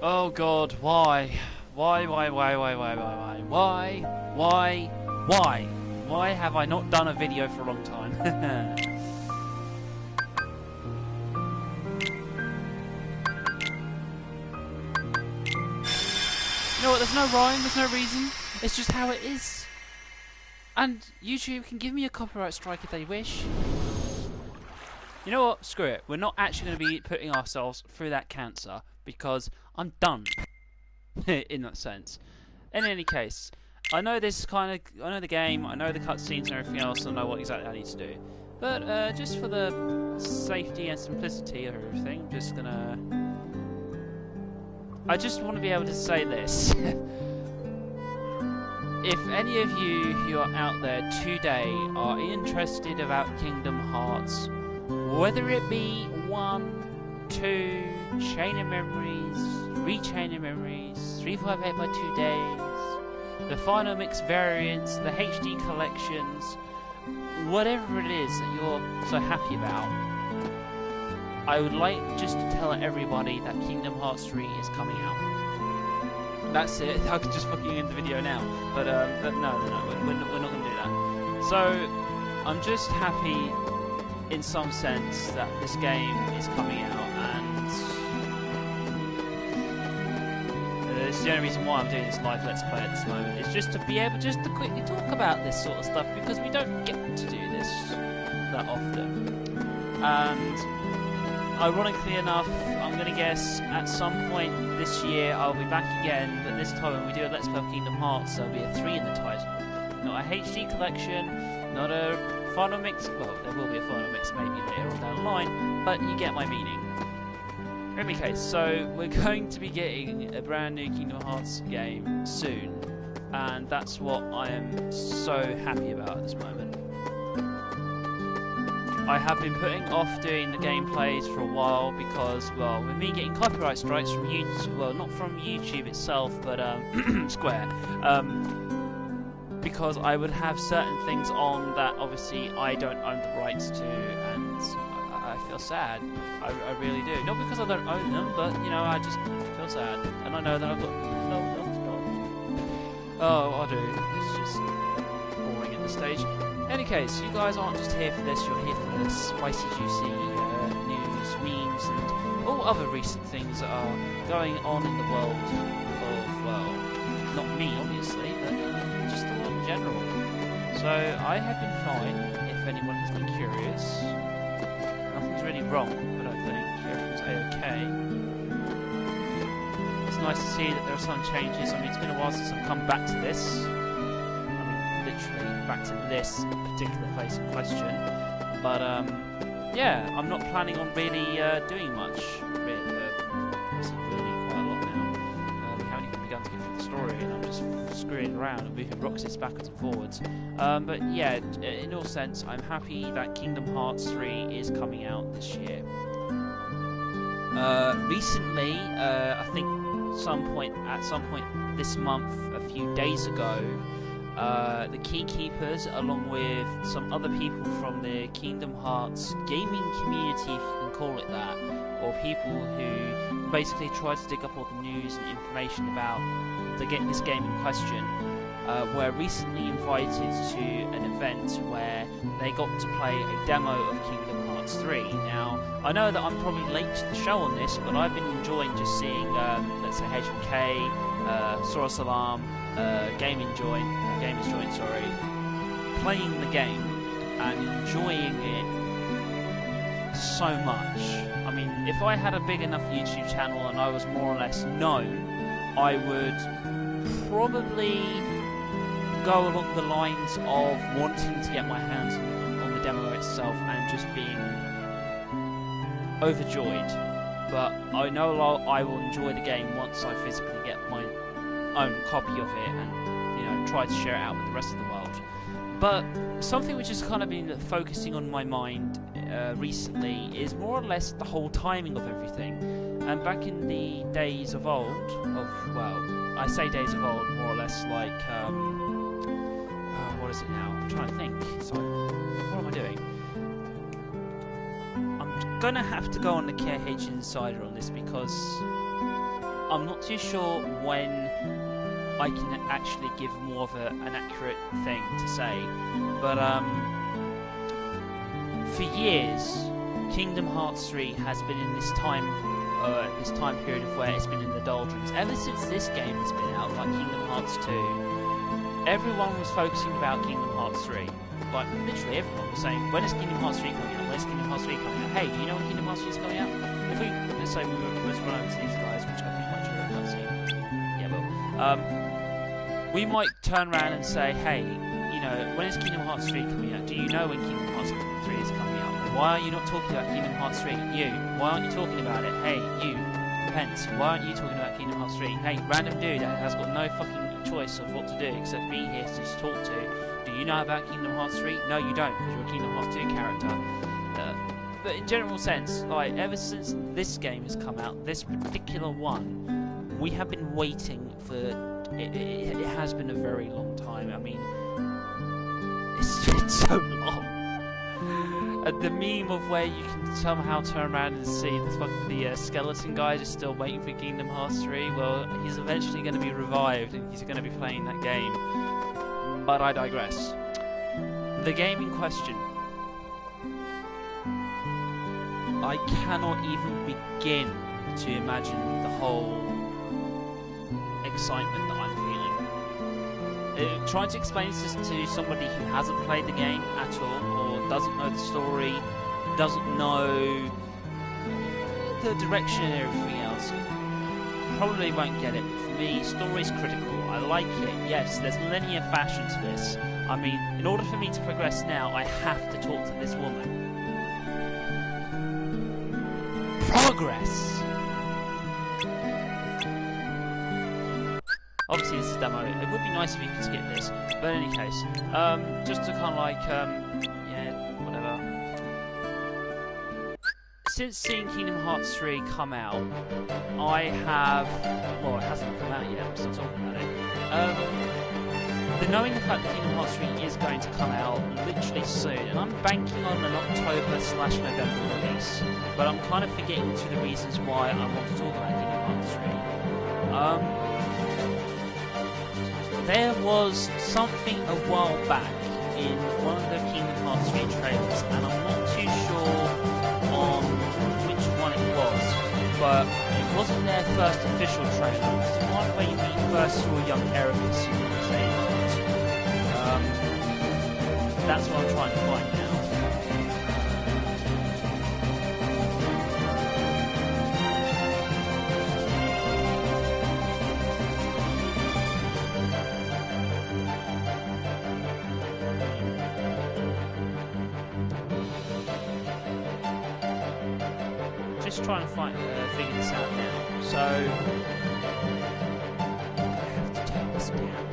Oh God, why? Why? Why have I not done a video for a long time? You know what, there's no rhyme, there's no reason. It's just how it is. And YouTube can give me a copyright strike if they wish. You know what? Screw it. We're not actually going to be putting ourselves through that cancer because I'm done. In that sense. In any case, I know this I know the game, I know the cutscenes and everything else, and I know what exactly I need to do. But just for the safety and simplicity of everything, I'm just gonna. I just want to be able to say this. If any of you who are out there today are interested about Kingdom Hearts, whether it be 1, 2, Chain of Memories, 3 Chain of Memories, 358 by 2 days, the Final Mix variants, the HD collections, whatever it is that you're so happy about, I would like just to tell everybody that Kingdom Hearts 3 is coming out. That's it. I could just fucking end the video now, but no, we're not going to do that. So I'm just happy, in some sense, that this game is coming out, and it's the only reason why I'm doing this live Let's Play at this moment. Is just to be able just to quickly talk about this sort of stuff, because we don't get to do this that often. And ironically enough, I'm going to guess at some point this year I'll be back again, but this time when we do a Let's Play of Kingdom Hearts, there'll be a 3 in the title. Not a HD collection, not a Final Mix, well, there will be a Final Mix maybe later on down the line, but you get my meaning. In any case, so we're going to be getting a brand new Kingdom Hearts game soon, and that's what I am so happy about at this moment. I have been putting off doing the gameplays for a while because, well, with me getting copyright strikes from YouTube, well, not from YouTube itself, but Square, because I would have certain things on that obviously I don't own the rights to, and I feel sad. I really do. Not because I don't own them, but, you know, I just feel sad. And I know that I've got no else to go. Oh, I do. It's just boring at this stage. In any case, you guys aren't just here for this, you're here for the spicy, juicy news, memes, and all other recent things that are going on in the world of, well, not me, obviously, but just the world in general. So, I have been fine, if anyone has been curious. Nothing's really wrong, I don't think. Everything's a-okay. It's nice to see that there are some changes. I mean, it's been a while since I've come back to this. Literally back to this particular place in question, but yeah, I'm not planning on really doing much. Really quite a lot now. We haven't even begun to get through the story, and I'm just screwing around and moving Roxas backwards and forwards. But yeah, in all sense, I'm happy that Kingdom Hearts 3 is coming out this year. Recently, I think at some point this month, a few days ago. The Keykeepers, along with some other people from the Kingdom Hearts gaming community, if you can call it that, or people who basically tried to dig up all the news and information about this game in question, were recently invited to an event where they got to play a demo of Kingdom Hearts 3. Now, I know that I'm probably late to the show on this, but I've been enjoying just seeing, let's say, HMK, Sora Salam, Gamers Joint, playing the game and enjoying it so much. I mean, if I had a big enough YouTube channel and I was more or less known, I would probably go along the lines of wanting to get my hands on the demo itself and just being overjoyed. But I know I will enjoy the game once I physically get my own copy of it and, you know, try to share it out with the rest of the world. But something which has kind of been focusing on my mind recently is more or less the whole timing of everything. And back in the days of old, well, I say days of old, more or less like, what is it now? I'm trying to think. So, what am I doing? I'm gonna have to go on the KH Insider on this because I'm not too sure when I can actually give more of an accurate thing to say, but for years, Kingdom Hearts 3 has been in this time period of where it's been in the doldrums. Ever since this game has been out, like Kingdom Hearts 2, everyone was focusing about Kingdom Hearts 3. Like, literally everyone was saying, when is Kingdom Hearts 3 coming out? When is Kingdom Hearts 3 coming out? Hey, do you know when Kingdom Hearts 3 is coming out? If we, let's say we were to run over to these guys, which I think might show a cutscene. Yeah, but, we might turn around and say, hey, you know, when is Kingdom Hearts 3 coming out? Do you know when Kingdom Hearts 3 is coming out? Why are you not talking about Kingdom Hearts 3? You. Why aren't you talking about it? Hey, you. Pence. Why aren't you talking about Kingdom Hearts 3? Hey, random dude that has got no fucking choice of what to do except be here to just talk to. Do you know about Kingdom Hearts 3? No, you don't, because you're a Kingdom Hearts 2 character. But in general sense, like, ever since this game has come out, this particular one, we have been waiting for... It has been a very long time. I mean, it's been so long. The meme of where you can somehow turn around and see the skeleton guy just still waiting for Kingdom Hearts 3, well, he's eventually going to be revived and he's going to be playing that game. But I digress. The game in question, I cannot even begin to imagine the whole excitement that I'm feeling. Trying to explain this to somebody who hasn't played the game at all, or doesn't know the story, doesn't know the direction and everything else, probably won't get it. For me, story's critical. I like it. Yes, there's linear fashion to this. I mean, in order for me to progress now, I have to talk to this woman. Progress! Obviously this is a demo. It would be nice if you could skip this. But in any case, just to kind of like, yeah, whatever. Since seeing Kingdom Hearts 3 come out, I have... Well, it hasn't come out yet, I'm still talking about it. But knowing the fact that Kingdom Hearts 3 is going to come out literally soon, and I'm banking on an October/November release, but I'm kind of forgetting to the reasons why I want to talk about Kingdom Hearts 3. There was something a while back in one of the Kingdom Hearts 3 trailers, and I'm not too sure on which one it was, but it wasn't their first official trailer. It was the one where we first saw young Ericus, you know, saying that's what I'm trying to find now. Just trying to figure this out now. So I have to take this down.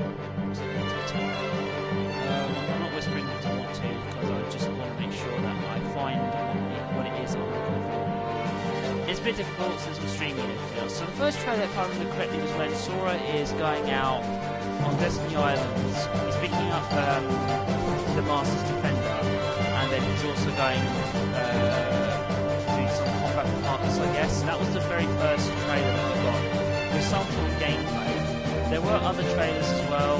I'm not whispering because I want to, because I just want to make sure that I find what it is I'm looking for. It's a bit difficult since I'm streaming it. So the first trailer, if I remember correctly, was when Sora is going out on Destiny Islands. He's picking up the Master's Defender, and then he's also going doing some combat partners, I guess. That was the very first trailer that we got, with some sort of gameplay. There were other trailers as well,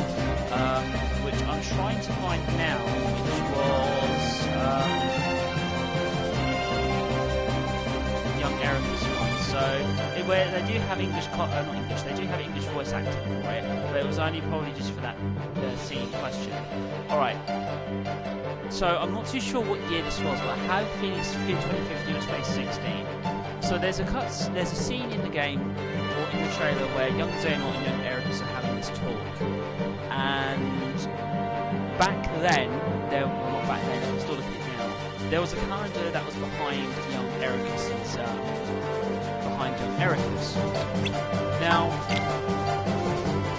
which I'm trying to find now, which was Young Ericus one. So where they do have English, not English, they do have English voice acting for it, but it was only probably just for that scene in question. Alright, so I'm not too sure what year this was, but I have a feeling it's 2015 or 2016. So there's a scene in the game, or in the trailer, where young Xehanort and young Ericus are having this talk, and back then, well, not back then, I'm still looking at it now, there was a calendar that was behind young Ericus's, Now,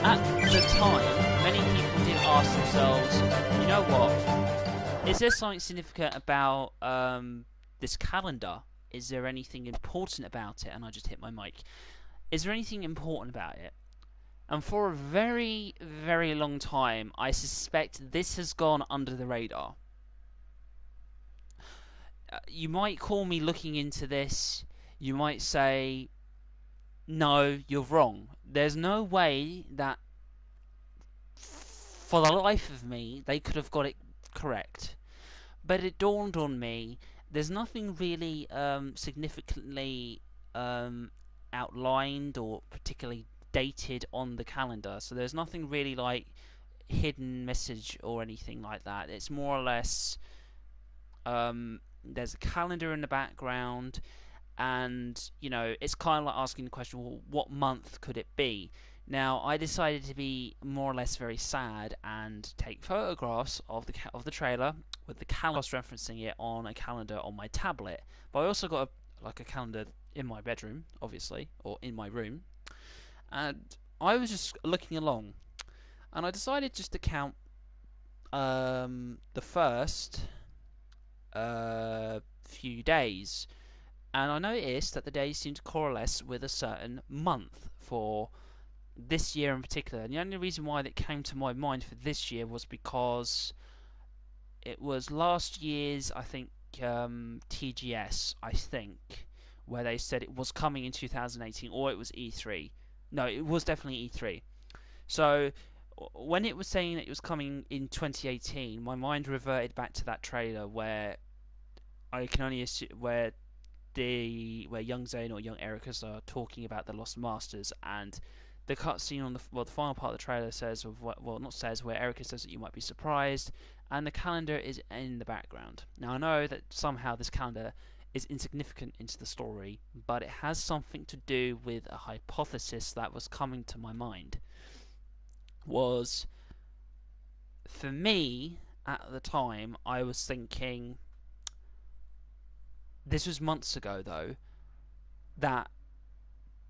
at the time, many people did ask themselves, you know what, is there something significant about this calendar? Is there anything important about it? And I just hit my mic. Is there anything important about it? And for a very, very long time, I suspect this has gone under the radar. You might call me looking into this. You might say, No, you're wrong. There's no way that, for the life of me, they could have got it correct. But it dawned on me, there's nothing really significantly um, outlined or particularly dated on the calendar. So there's nothing really like hidden message or anything like that. It's more or less there's a calendar in the background, and it's kind of like asking the question, well, what month could it be? Now, I decided to be more or less very sad and take photographs of the trailer with the calendar referencing it on a calendar on my tablet. But I also got a calendar in my bedroom, obviously, or in my room, and I was just looking along, and I decided just to count the first few days, and I noticed that the days seemed to coalesce with a certain month for this year in particular. And the only reason why that came to my mind for this year was because it was last year's, I think, TGS, I think, where they said it was coming in 2018, or it was E3. No, it was definitely E3. So when it was saying that it was coming in 2018, my mind reverted back to that trailer where I can only assume where young Zane or young Ericus are talking about the Lost Masters, and the cutscene on the final part of the trailer says where Ericus says that you might be surprised, and the calendar is in the background. Now I know that somehow this calendar is insignificant into the story, but it has something to do with a hypothesis that was coming to my mind. Was, for me at the time, I was thinking, this was months ago though, that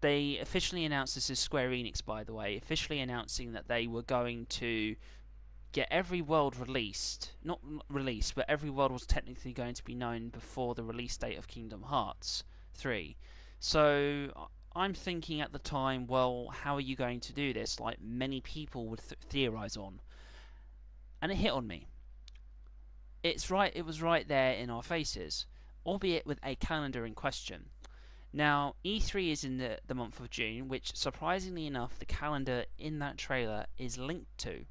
they officially announced, this is Square Enix by the way, officially announcing that they were going to get every world released, not released, but every world was technically going to be known before the release date of Kingdom Hearts 3. So I'm thinking at the time, well, how are you going to do this? Like many people would theorize on. And it hit on me. It was right there in our faces, albeit with a calendar in question. Now, E3 is in the month of June, which surprisingly enough, the calendar in that trailer is linked to.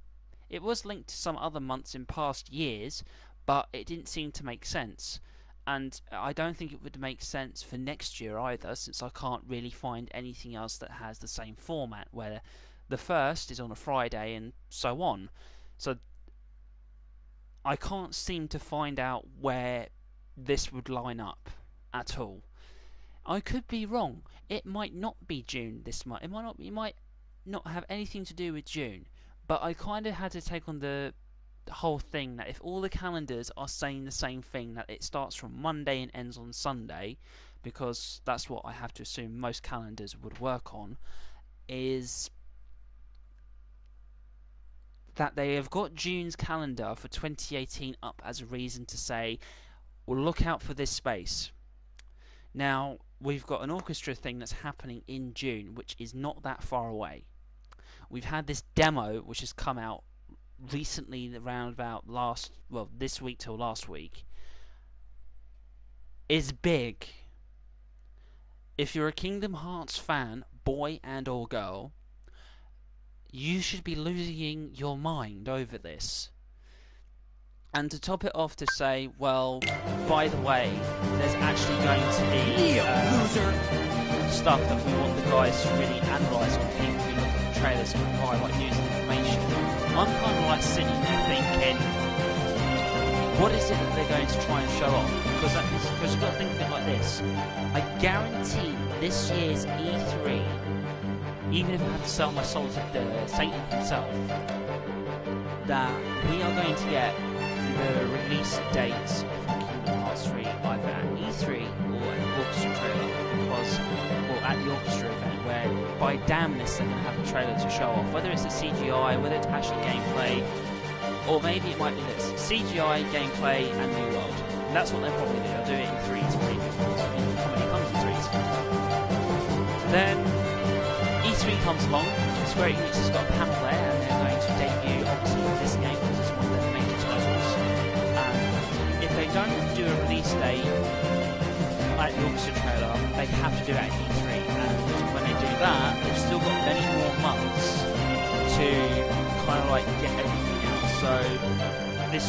It was linked to some other months in past years, but it didn't seem to make sense. And I don't think it would make sense for next year either, since I can't really find anything else that has the same format, where the first is on a Friday and so on. So I can't seem to find out where this would line up at all. I could be wrong. It might not be June this month. It might not have anything to do with June. But I kind of had to take on the whole thing that if all the calendars are saying the same thing, that it starts from Monday and ends on Sunday, because that's what I have to assume most calendars would work on, is that they have got June's calendar for 2018 up as a reason to say, well, look out for this space. Now, we've got an orchestra thing that's happening in June, which is not that far away. We've had this demo, which has come out recently, around about this week till last week, is big. If you're a Kingdom Hearts fan, boy and or girl, you should be losing your mind over this. And to top it off, to say, well, by the way, there's actually going to be stuff that we want the guys to really analyse on people who look at the trailers and provide like news and information. I'm kind of like sitting there thinking, what is it that they're going to try and show off? Because you've got to think of it like this. I guarantee this year's E3, even if I have to sell my soul to Satan himself, that we are going to get the release dates for Kingdom Hearts 3 either at E3 or an orchestra trailer, or at the orchestra event, where by damnness they're going to have a trailer to show off, whether it's a CGI, whether it's actually gameplay, or maybe it might be this: CGI, gameplay, and New World. And that's what they'll probably do. They'll do it in threes, maybe. Comedy comes in threes. Then E3 comes along. Square Enix has got a panel there, and they're going to debut obviously this game because it's one of their major titles. And if they don't do a release date at the orchestra trailer, they have to do it at E3. And when they do that, they've still got many more months to kind of like get everything out. So the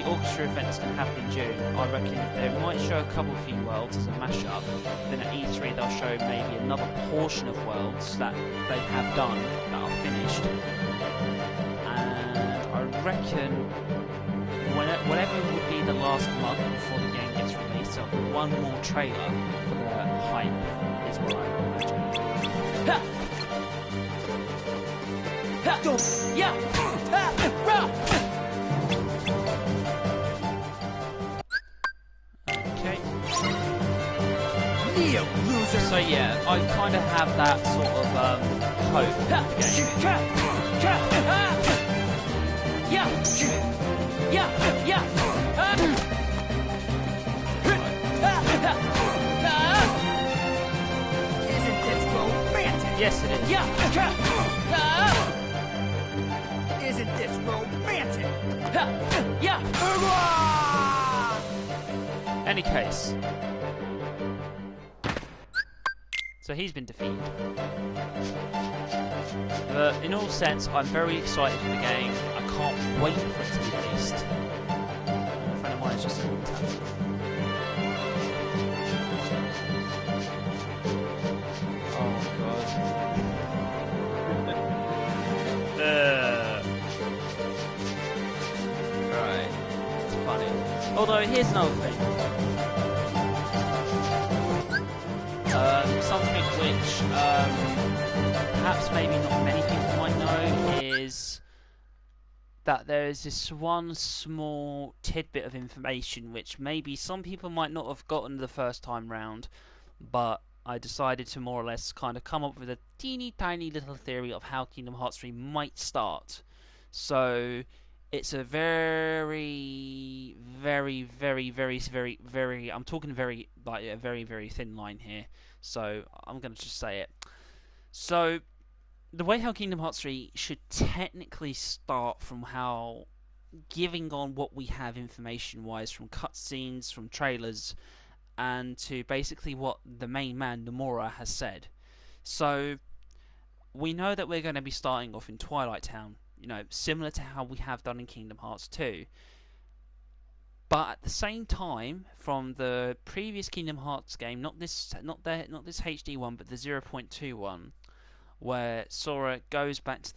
orchestra event's going to happen in June. I reckon they might show a couple of few worlds as a mashup. Then at E3 they'll show maybe another portion of worlds that they have done that are finished. And I reckon whatever would be the last month before the game gets released, so one more trailer for the hype is what I imagine. Okay. So yeah, I kind of have that sort of hope for the game. Isn't this romantic? Yes, it is. Isn't this romantic? Any case. So he's been defeated. But in all sense, I'm very excited for the game. I can't wait for it to be released. A friend of mine is just in the town. Oh god. Right. It's funny. Although, here's another thing. Something which perhaps maybe not many people might know is that there is this one small tidbit of information which maybe some people might not have gotten the first time round, but I decided to more or less kind of come up with a teeny tiny little theory of how Kingdom Hearts 3 might start. So it's a very, very, I'm talking very, like a very, very thin line here. So I'm going to just say it. So the way how Kingdom Hearts 3 should technically start from how giving on what we have information-wise from cutscenes, from trailers, and to basically what the main man, Nomura, has said. So we know that we're going to be starting off in Twilight Town, you know, similar to how we have done in Kingdom Hearts 2. But at the same time, from the previous Kingdom Hearts game, not this HD one, but the 0.2 one, where Sora goes back to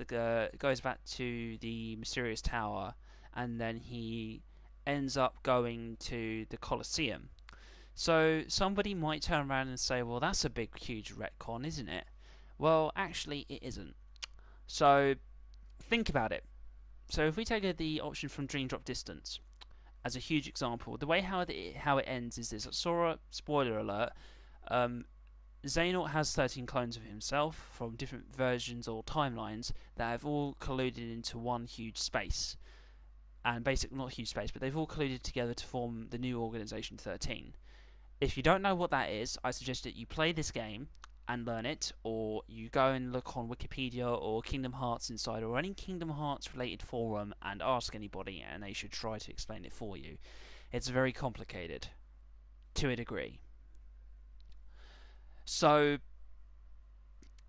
the mysterious tower, and then he ends up going to the Colosseum. So somebody might turn around and say, "Well, that's a big, huge retcon, isn't it?" Well, actually, it isn't. So think about it. So if we take the option from Dream Drop Distance as a huge example, the way how it ends is this: Sora, spoiler alert, Xehanort has 13 clones of himself from different versions or timelines that have all colluded into one huge space. And basically, not huge space, but they've all colluded together to form the new Organization 13. If you don't know what that is, I suggest that you play this game and learn it, or you go and look on Wikipedia or Kingdom Hearts Insider or any Kingdom Hearts related forum and ask anybody, and they should try to explain it for you. It's very complicated, to a degree. So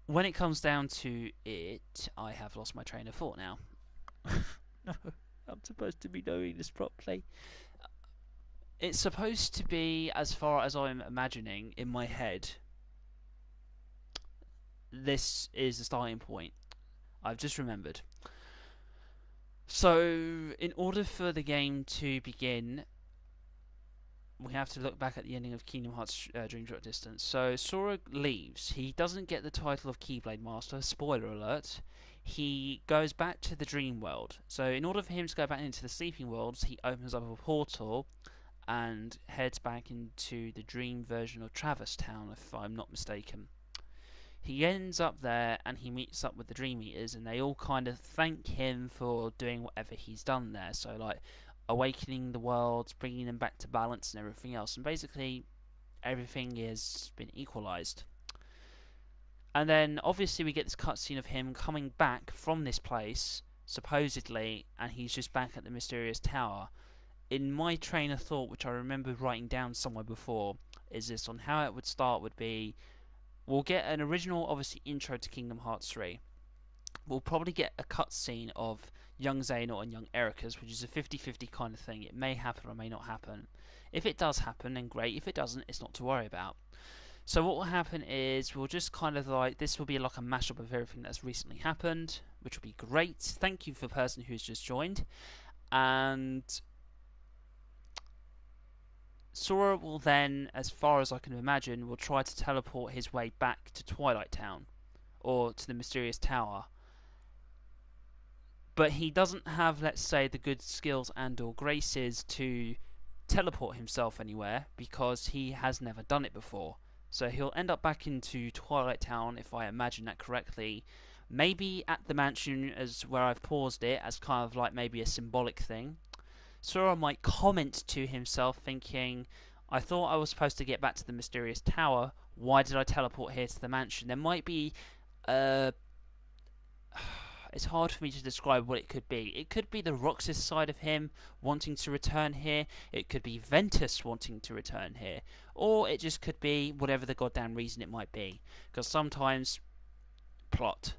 when it comes down to it, I have lost my train of thought now. No, I'm supposed to be knowing this properly. It's supposed to be, as far as I'm imagining in my head, this is the starting point. I've just remembered. So, in order for the game to begin, we have to look back at the ending of Kingdom Hearts Dream Drop Distance. So, Sora leaves. He doesn't get the title of Keyblade Master. Spoiler alert. He goes back to the dream world. So, in order for him to go back into the sleeping worlds, he opens up a portal and heads back into the dream version of Traverse Town, if I'm not mistaken. He ends up there and he meets up with the Dream Eaters, and they all kind of thank him for doing whatever he's done there. So, like, awakening the worlds, bringing them back to balance and everything else. And basically, everything has been equalized. And then, obviously, we get this cutscene of him coming back from this place, supposedly, and he's just back at the mysterious tower. In my train of thought, which I remember writing down somewhere before, is this: on how it would start would be we'll get an original, obviously, intro to Kingdom Hearts 3. We'll probably get a cutscene of young Xehanort and young Ericus, which is a 50-50 kind of thing. It may happen or may not happen. If it does happen, then great. If it doesn't, it's not to worry about. So what will happen is we'll just kind of like, this will be like a mashup of everything that's recently happened, which will be great. Thank you for the person who's just joined. And Sora will then, as far as I can imagine, will try to teleport his way back to Twilight Town, or to the Mysterious Tower. But he doesn't have, let's say, the good skills and or graces to teleport himself anywhere, because he has never done it before. So he'll end up back into Twilight Town, if I imagine that correctly. Maybe at the mansion, as where I've paused it, as kind of like maybe a symbolic thing. Sora might comment to himself, thinking, I thought I was supposed to get back to the Mysterious Tower. Why did I teleport here to the mansion? There might be it's hard for me to describe what it could be. It could be the Roxas side of him wanting to return here. It could be Ventus wanting to return here. Or it just could be whatever the goddamn reason it might be. Because sometimes, plot.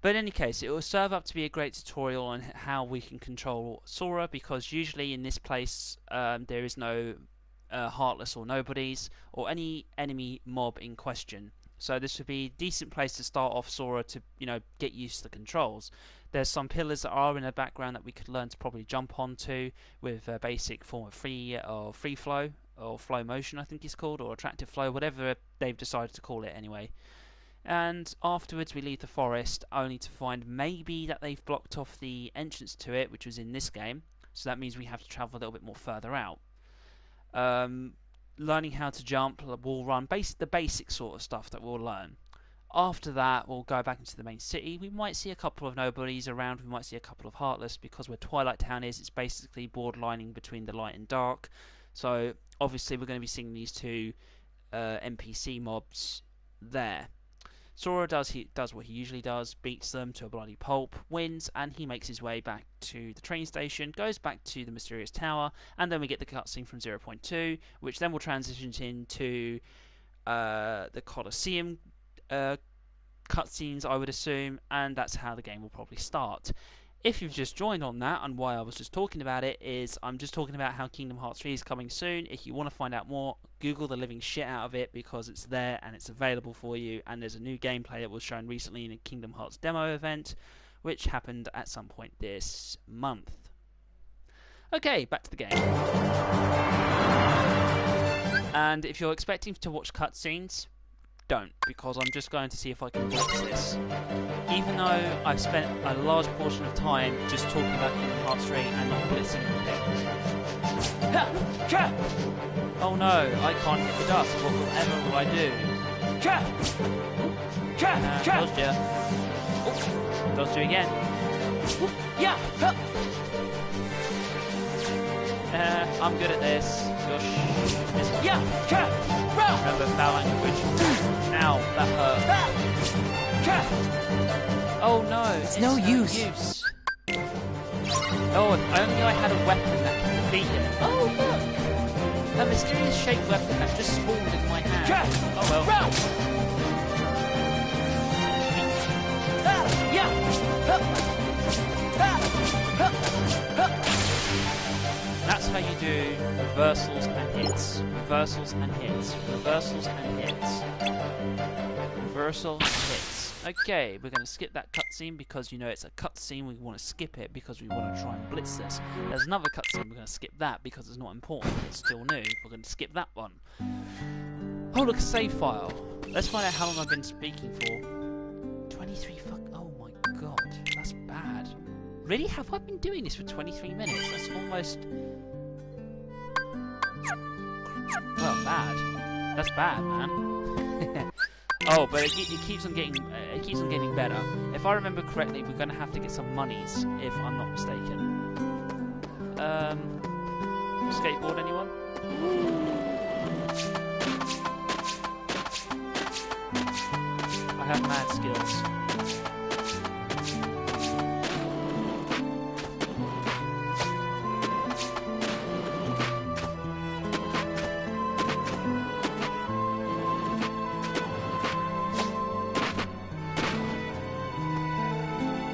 But in any case, it will serve up to be a great tutorial on how we can control Sora, because usually in this place there is no Heartless or Nobodies, or any enemy mob in question. So this would be a decent place to start off Sora to, get used to the controls. There's some pillars that are in the background that we could learn to probably jump onto with a basic form of free flow, or flow motion I think it's called, or attractive flow, whatever they've decided to call it anyway. And afterwards we leave the forest, only to find maybe that they've blocked off the entrance to it, which was in this game. So that means we have to travel a little bit more further out. Learning how to jump, wall run, the basic sort of stuff that we'll learn. After that, we'll go back into the main city. We might see a couple of Nobodies around, we might see a couple of Heartless, because where Twilight Town is, it's basically borderlining between the light and dark. So obviously we're going to be seeing these two NPC mobs there. Sora does what he usually does, beats them to a bloody pulp, wins, and he makes his way back to the train station, goes back to the Mysterious Tower, and then we get the cutscene from 0.2, which then will transition into the Colosseum cutscenes, I would assume, and that's how the game will probably start. If you've just joined on that, and why I was just talking about it, is I'm just talking about how Kingdom Hearts 3 is coming soon. If you want to find out more, Google the living shit out of it, because it's there and it's available for you, and there's a new gameplay that was shown recently in a Kingdom Hearts demo event, which happened at some point this month. Okay, back to the game. And if you're expecting to watch cutscenes, don't, because I'm just going to see if I can fix this. Even though I've spent a large portion of time just talking about Kingdom Hearts 3 and not blitzing anything. Oh no, I can't hit the dust. Whatever will I do? Dodged ya. Dodged you again. I'm good at this. Remember foul language. Ow, that hurt. Oh no, it's no use. Oh, if only I had a weapon that can defeat it. Oh look! A mysterious shaped weapon that just spawned in my hand. Oh well. That's how you do reversals and hits. Reversals and hits. Reversals and hits. Reversal and hits. Okay, we're going to skip that cutscene because, it's a cutscene. We want to skip it because we want to try and blitz this. There's another cutscene. We're going to skip that because it's not important. It's still new. We're going to skip that one. Oh, look, a save file. Let's find out how long I've been speaking for. 23 Oh my god. That's bad. Really? Have I been doing this for 23 minutes? That's almost... Well, bad. That's bad, man. Oh, but it keeps on getting better. If I remember correctly, we're going to have to get some monies, if I'm not mistaken. Skateboard, anyone? I have mad skills.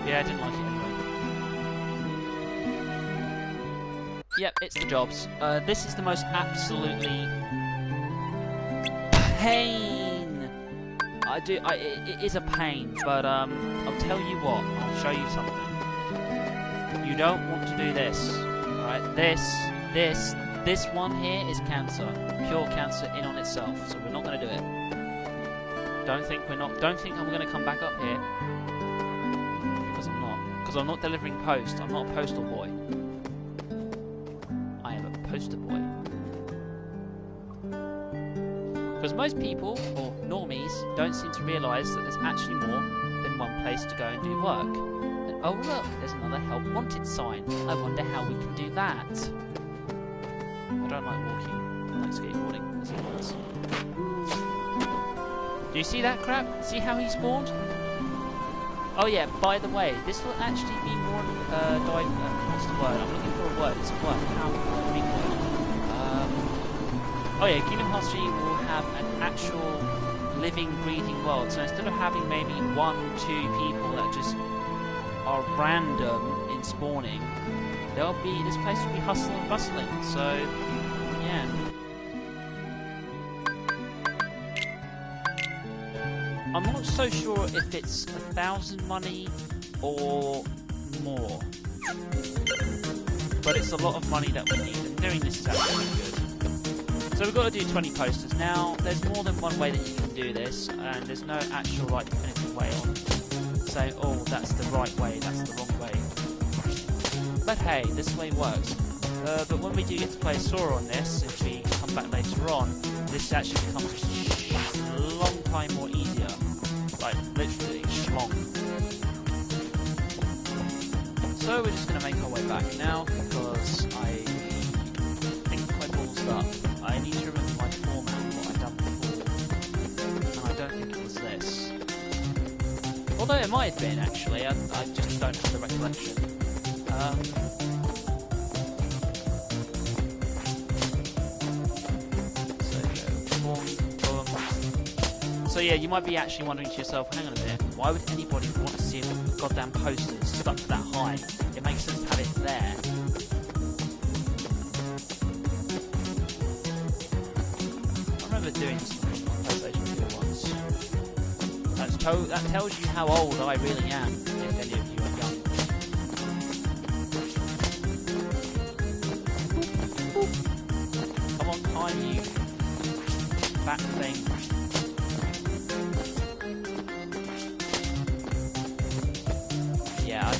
Yeah, I didn't like it anyway. Yep, it's the jobs. This is the most absolutely pain. It is a pain, but I'll tell you what. I'll show you something. You don't want to do this, right? This one here is cancer, pure cancer in on itself. So we're not going to do it. Don't think I'm going to come back up here because I'm not. Because I'm not delivering post. I'm not a postal boy. I am a poster boy. Because most people, or normies, don't seem to realise that there's actually more than one place to go and do work. And oh look, there's another help wanted sign. I wonder how we can do that. I don't like walking. I like skateboarding. Let's see what else. Do you see that crap? See how he spawned? Oh yeah, by the way, this will actually be more what's the word? I'm looking for a word. It's a word. How would it be? Oh yeah, Kingdom Hearts 3 will have an actual living, breathing world. So instead of having maybe 1, 2 people that just are random in spawning, this place will be hustling and bustling. So yeah. I'm not so sure if it's 1,000 money or more, but it's a lot of money that we need. And doing this is actually good. So we've got to do 20 posters. Now, there's more than one way that you can do this, and there's no actual definitive way on saying, oh, that's the right way, that's the wrong way. But hey, this way works. But when we do get to play Sora on this, if we come back later on, this actually becomes a long time more easier. Like, literally, schlong. So we're just going to make our way back now, because I think my ball's up. I need to remember my format of what I've done before, and I don't think it was this. Although it might have been, actually, I just don't have the recollection. So yeah, you might be actually wondering to yourself, hang on a minute, why would anybody want to see a goddamn poster stuck that high? It makes sense to have it there. Doing this on PlayStation 2 once. That tells you how old I really am, if any of you are young. Come on, climb, you fat thing. Yeah,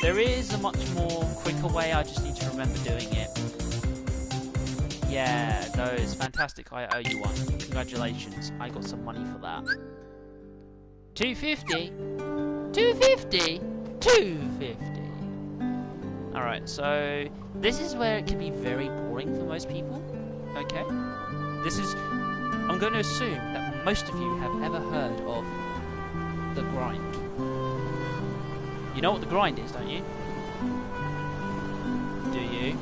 there is a much more quicker way, I just need to remember doing it. Yeah, those fantastic. I owe you one. Congratulations. I got some money for that. 250. 250. 250. All right. So this is where it can be very boring for most people. Okay. I'm going to assume that most of you have ever heard of the grind. You know what the grind is, don't you? Do you?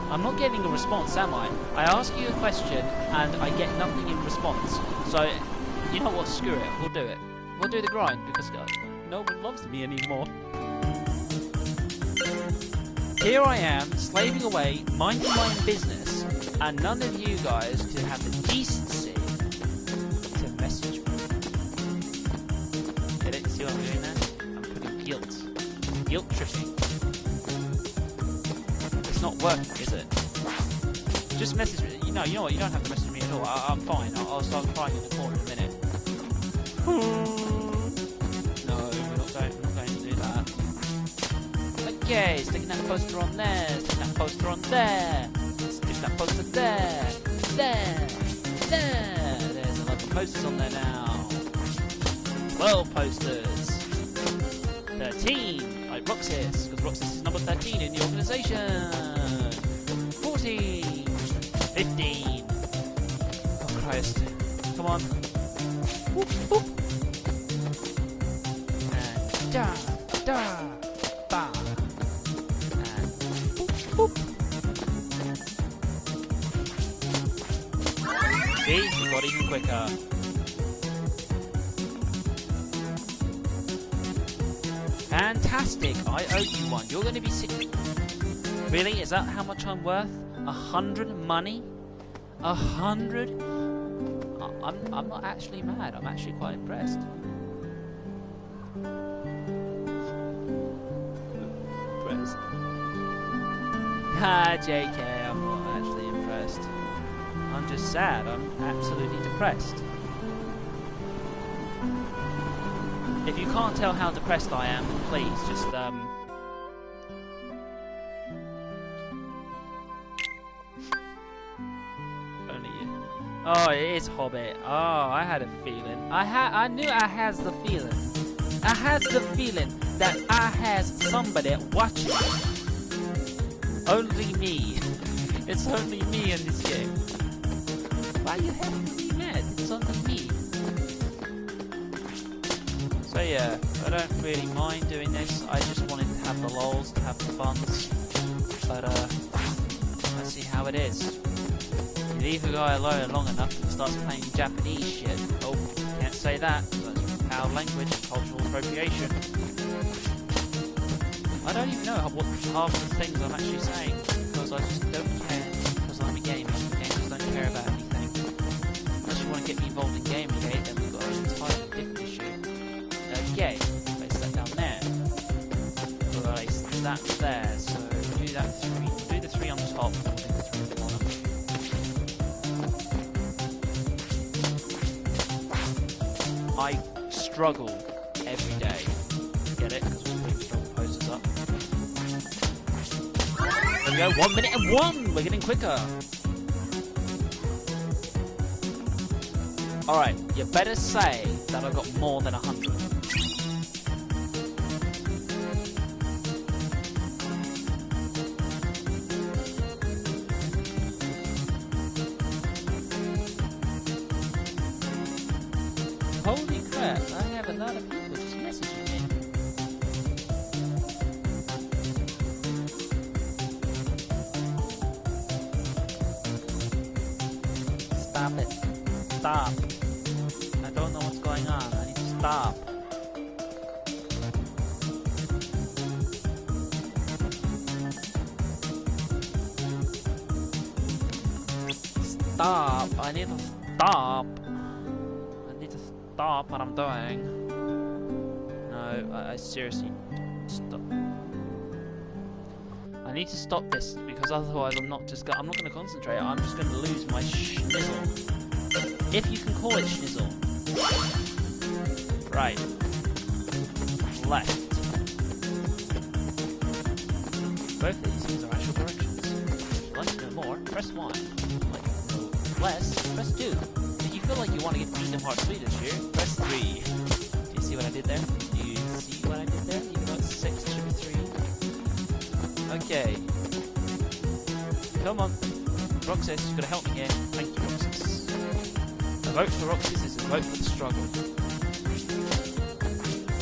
I'm not getting a response, am I? I ask you a question, and I get nothing in response. So, you know what? Screw it. We'll do it. We'll do the grind, because no one loves me anymore. Here I am, slaving away, minding my own business, and none of you guys can have the decency to message me. Get it? See what I'm doing there? I'm putting guilt. Guilt tripping. It's not working, is it? Just message me. You know what? You don't have to message me at all. I'm fine. I'll start crying in the corner in a minute. No, we're not going to do that. Okay, sticking that poster on there. Sticking that poster on there. Stick that poster there. There. There's 11 posters on there now. 12 posters. 13. Like Roxas, because Roxas is number 13 in the organisation. 14. 15. Oh Christ. Come on. Whoop, whoop. And da, ba. And whoop, whoop. See? We got even quicker. fantastic. I owe you one. You're going to be sick. Really? Is that how much I'm worth? 100 money? 100? I'm not actually mad. I'm actually quite impressed. Ha, JK, I'm not actually impressed. I'm just sad. I'm absolutely depressed. If you can't tell how depressed I am, please just only you. Oh, it is Hobbit. Oh, I had a feeling. I knew I has the feeling. I has the feeling that I has somebody watching. Only me. It's only me in this game. Why you have to be mad? It's only me. So yeah, I don't really mind doing this. I just wanted to have the lols, to have the funs. But let's see how it is. You leave a guy alone long enough and he starts playing Japanese shit. Oh, can't say that. That's foul language, cultural appropriation. I don't even know what half of the things I'm actually saying, because I just don't care, because I'm a gamer. Gamers don't care about anything. Unless you want to get me involved in Gamergate, then we've got an entirely different issue. Okay, place that down there. Place that there, so do that three. Do the three on top, and do the three on the bottom. I struggle every day. Get it? Because we're putting struggle posters up. There we go, 1 minute and 1! We're getting quicker. Alright, you better say that I got more than 100. Holy crap, I have a lot of people just messaging me. Stop it. Stop. I don't know what's going on. I need to stop. Stop. I need to stop. Stop what I'm doing. No, I seriously stop. I need to stop this because otherwise I'm not going to concentrate. I'm just going to lose my schnizzle. If you can call it schnizzle. Right. Left. Both of these things are actual directions. If you'd like to know more, press 1. If you'd like to know less, press 2. If you feel like you want to get Kingdom Hearts Swedish here, press 3. Do you see what I did there? Do you see what I did there? Even though it's 6, it should be 3. Okay. Come on. Roxas, you've got to help me here. Thank you, Roxas. A vote for Roxas is a vote for the struggle.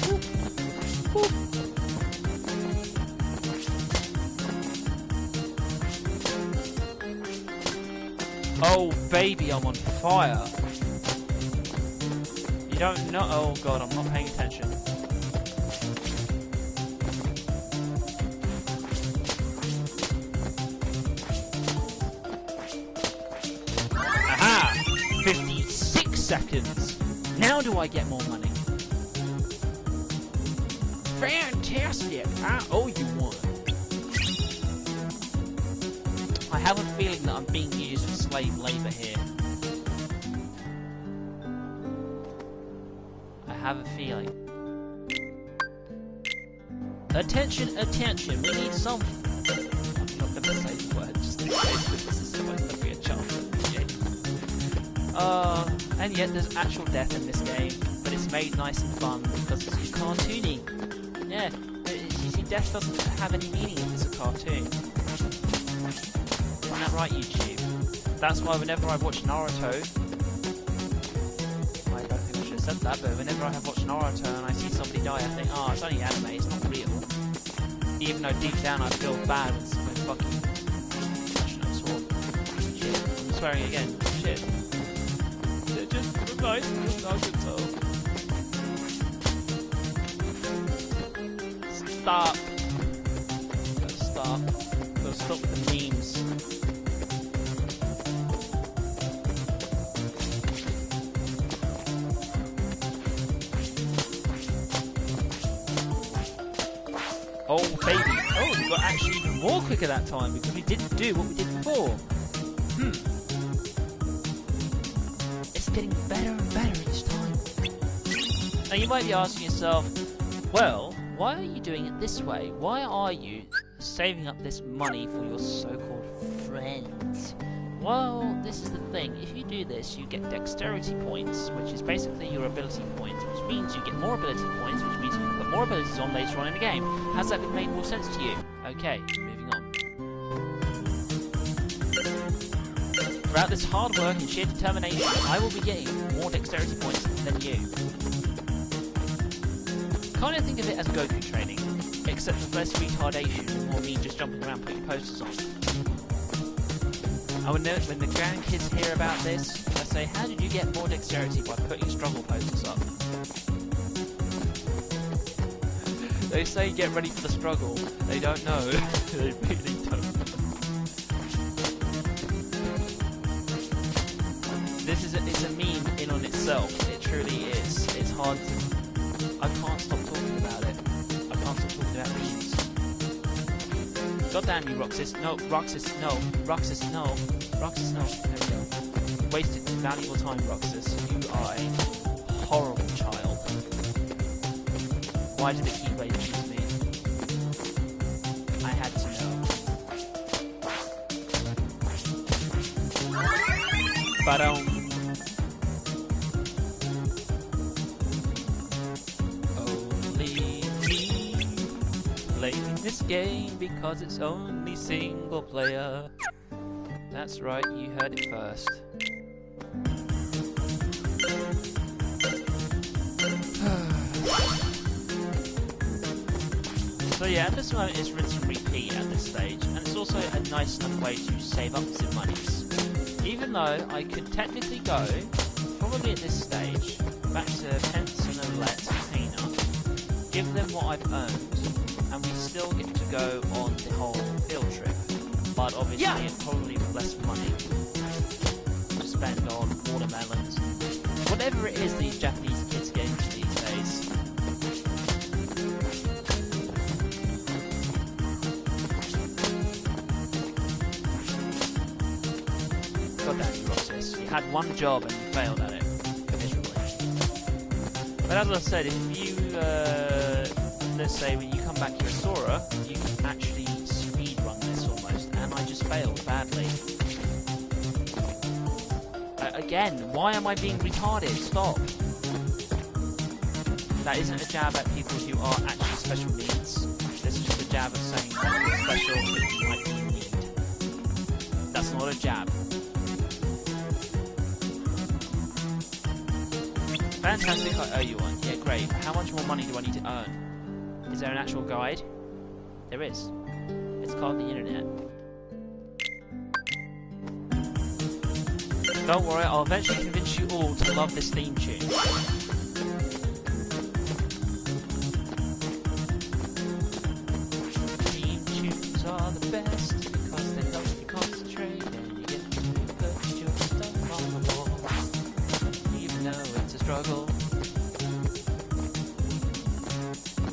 Woo. Woo. Oh, baby, I'm on fire. You don't know. Oh, God, I'm not paying attention. Aha! 56 seconds. Now do I get more money? Fantastic. I owe you one. I have a feeling that I'm being used for slave labour here. I have a feeling. Attention, attention, we need some... I'm not going to say the word, just in case this is supposed to be a chance. And yet there's actual death in this game, but it's made nice and fun because it's cartoony. Yeah, you see, death doesn't have any meaning if it's a cartoon. Isn't that right, YouTube? That's why whenever I watch Naruto, I don't think I should have said that, but whenever I have watched Naruto and I see somebody die, I think, oh, it's only anime, it's not real. Even though deep down I feel bad when fucking... I swore. Shit, I'm swearing again. Shit. It just reminds me of Naruto. stop. Gotta stop. Gotta stop with the memes. Oh baby! Oh, we got actually even more quicker that time because we didn't do what we did before. It's getting better and better each time. Now you might be asking yourself, well, why are you doing it this way? Why are you saving up this money for your so-called friends? Well, this is the thing. If you do this, you get dexterity points, which is basically your ability points, which means you get more ability points, which means you can put more abilities on later on in the game. Has that made more sense to you? Okay, moving on. Throughout this hard work and sheer determination, I will be getting more dexterity points than you. Kind of think of it as Goku training, except with less retardation and more me just jumping around putting posters on. I would know when the grandkids hear about this, I say, how did you get more dexterity by putting struggle posters up? They say get ready for the struggle. They don't know. They really don't. It's a meme in on itself. It truly is. It's hard to... I can't stop talking about it. I can't stop talking about memes. God damn you, Roxas. No, Roxas, no. Roxas, no. Roxas, no. There we go. Wasted valuable time, Roxas. You are a horrible child. Why did it keep waiting for me? I had to know. But playing this game because it's only single player. That's right, you heard it first. So yeah, at this moment it's rinse and repeat at this stage, and it's also a nice enough way to save up some monies. Even though I could technically go, probably at this stage, back to Pence and Olette's Painter, give them what I've earned, and we still get to go on the whole field trip. But obviously it's probably with less money to spend on watermelons, whatever it is these Japanese kids get into these days. God damn you, Roxas. You had one job and you failed at it miserably. But as I said, if you let's say when you come back here as Sora, you can actually speedrun this almost, and I just failed badly. Again, why am I being retarded? Stop. That isn't a jab at people who are actually special needs. This is just a jab of saying that you're special and you might be in need. That's not a jab. Fantastic, I owe you one. Yeah, great. How much more money do I need to earn? Is there an actual guide? There is. It's called the internet. Don't worry, I'll eventually convince you all to love this theme tune. Theme tunes are the best because they help you concentrate and you get to put your stuff on the wall. Even though it's a struggle.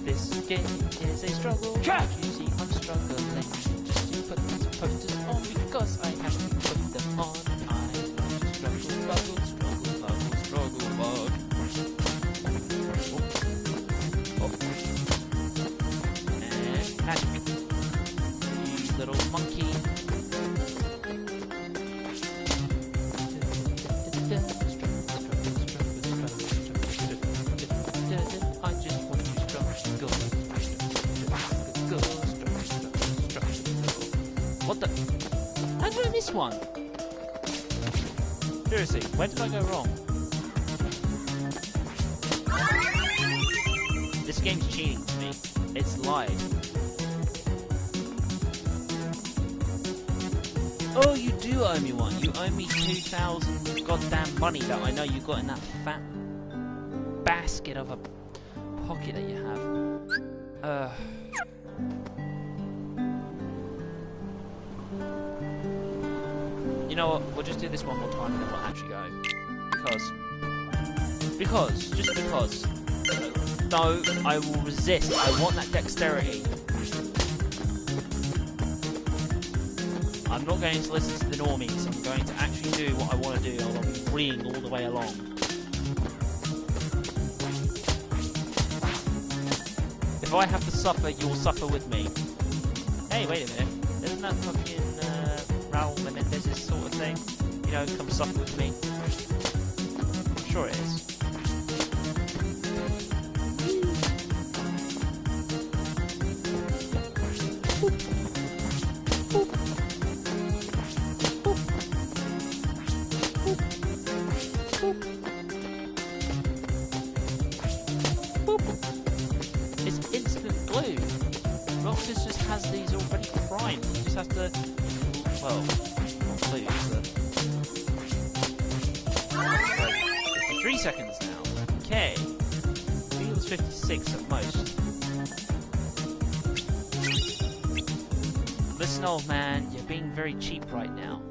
This game is a struggle. You see, I'm struggling just to put these posters on because I have to put them on. I struggle, bug. Oh. And magic. You little monkey. I just want you struggle. What the? How did I miss one? Seriously, where did I go wrong? This game's cheating to me. It's lied. Oh, you do owe me one. You owe me 2,000 goddamn money that I know you got in that fat basket of a pocket that you have. You know what? We'll just do this one more time and then we'll actually go. Just because. No, I will resist. I want that dexterity. I'm not going to listen to the normies. I'm going to actually do what I want to do. I'll be reading all the way along. If I have to suffer, you'll suffer with me. Hey, wait a minute. Isn't that fucking Raul Menendez's sort of thing? You know, come suffer with me. I'm sure it is. It's instant glue. Roxas just has these already primed. You just have to, well, not glue, but 53 seconds now. Okay. I think it was 56 at most. Listen, old man, you're being very cheap right now.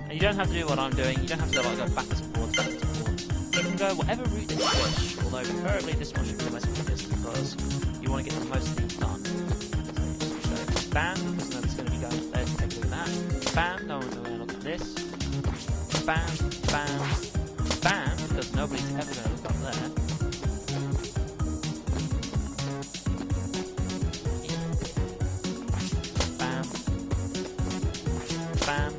And you don't have to do what I'm doing. You don't have to go backwards and forwards, backwards and forwards. You can go whatever route that you wish, although preferably this one should be the most quickest because you want to get the most of these done. So bam, because nobody's going to be going there to take a look at that. Bam, no one's going to look at this. Bam, bam, bam, because nobody's ever going to look up there. Bam, bam,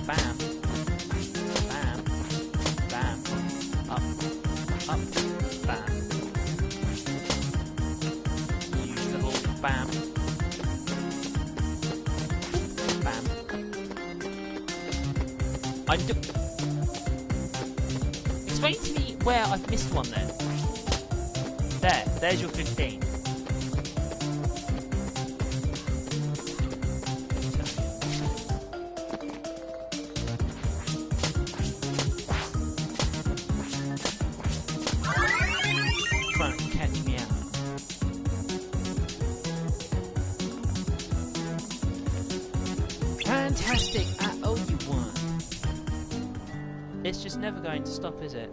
bam. Bam. Bam. Explain to me where I've missed one then. There's your 15. Trying to catch me out. Fantastic, I owe you one. It's just never going to stop, is it?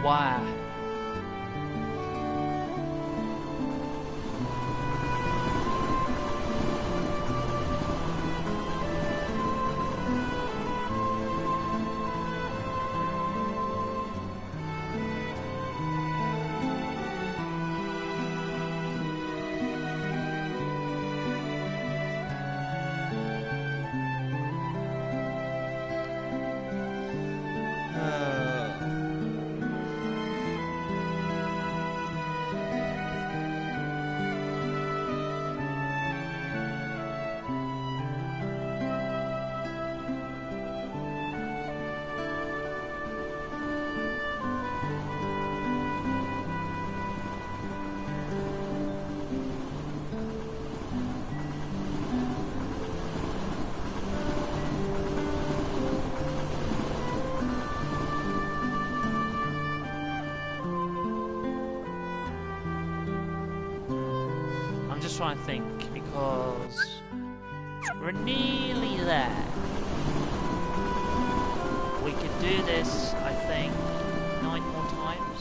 Why? just trying to think, because we're nearly there. We could do this, I think, 9 more times.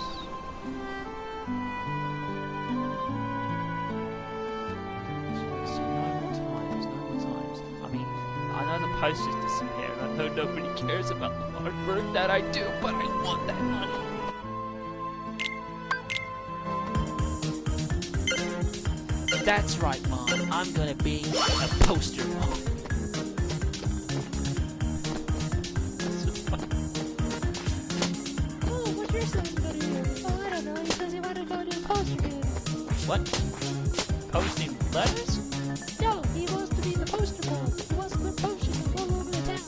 So 9 more times, 9 more times. I mean, I know the posters disappear, and I know nobody cares about the hard work that I do, but I want that money. That's right, Mom. I'm gonna be a poster mom. Oh, what's your son gonna do? Oh, I don't What? Posting letters? No, he wants to be the poster boy. He wants to put posters all over the town.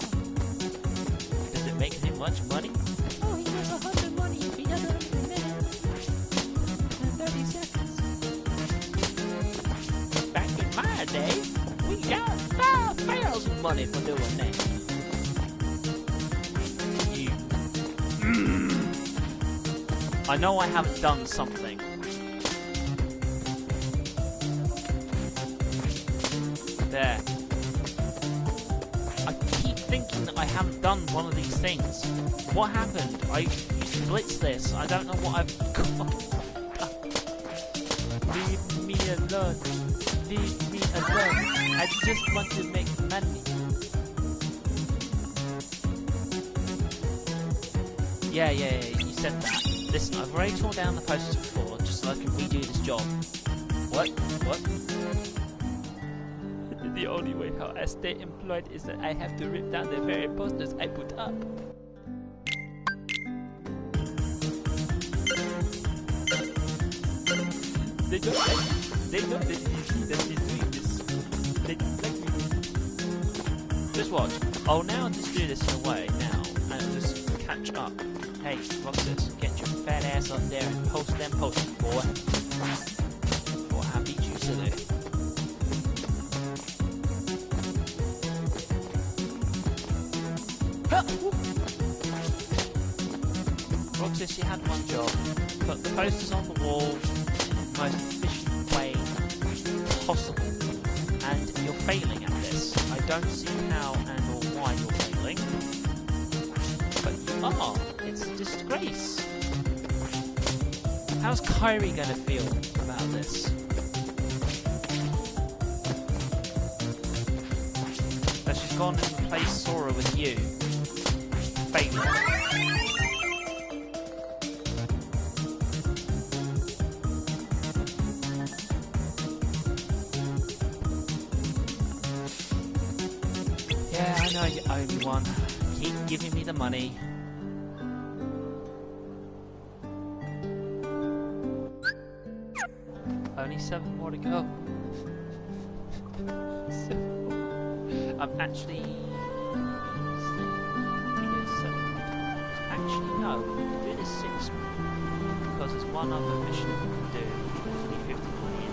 Does it make him much money? Oh, he gets 100 money if he does it in a minute and 30 seconds. Back in my day, we got 5,000 money for doing that. You. I know I haven't done something. There. I keep thinking that I haven't done one of these things. What happened? You blitzed this. I don't know what I've got. Leave me alone. Leave me alone. I just want to make money. Yeah, you said that. Listen, I've already torn down the posters before, just so I can redo this job. What? The only way how I stay employed is that I have to rip down the very posters I put up. They don't like me. They know that he's doing this. They don't like me. Just watch. I'll now just do this in a way now, and just catch up. Hey, what's this? Get your fat ass up there and post them posters, boy. Before I beat you silly. Roxy, she had one job. Put the posters on the wall in the most efficient way possible. And you're failing at this. I don't see how and or why you're failing. But you are. It's a disgrace. How's Kyrie going to feel about this? That she's gone and replaced Sora with you. Failing. Yeah, I know you owe me one. Keep giving me the money. Only 7 more to go. I'm actually... Actually, no. We can do this 6 because there's one other mission we can do. Which will need 50 million.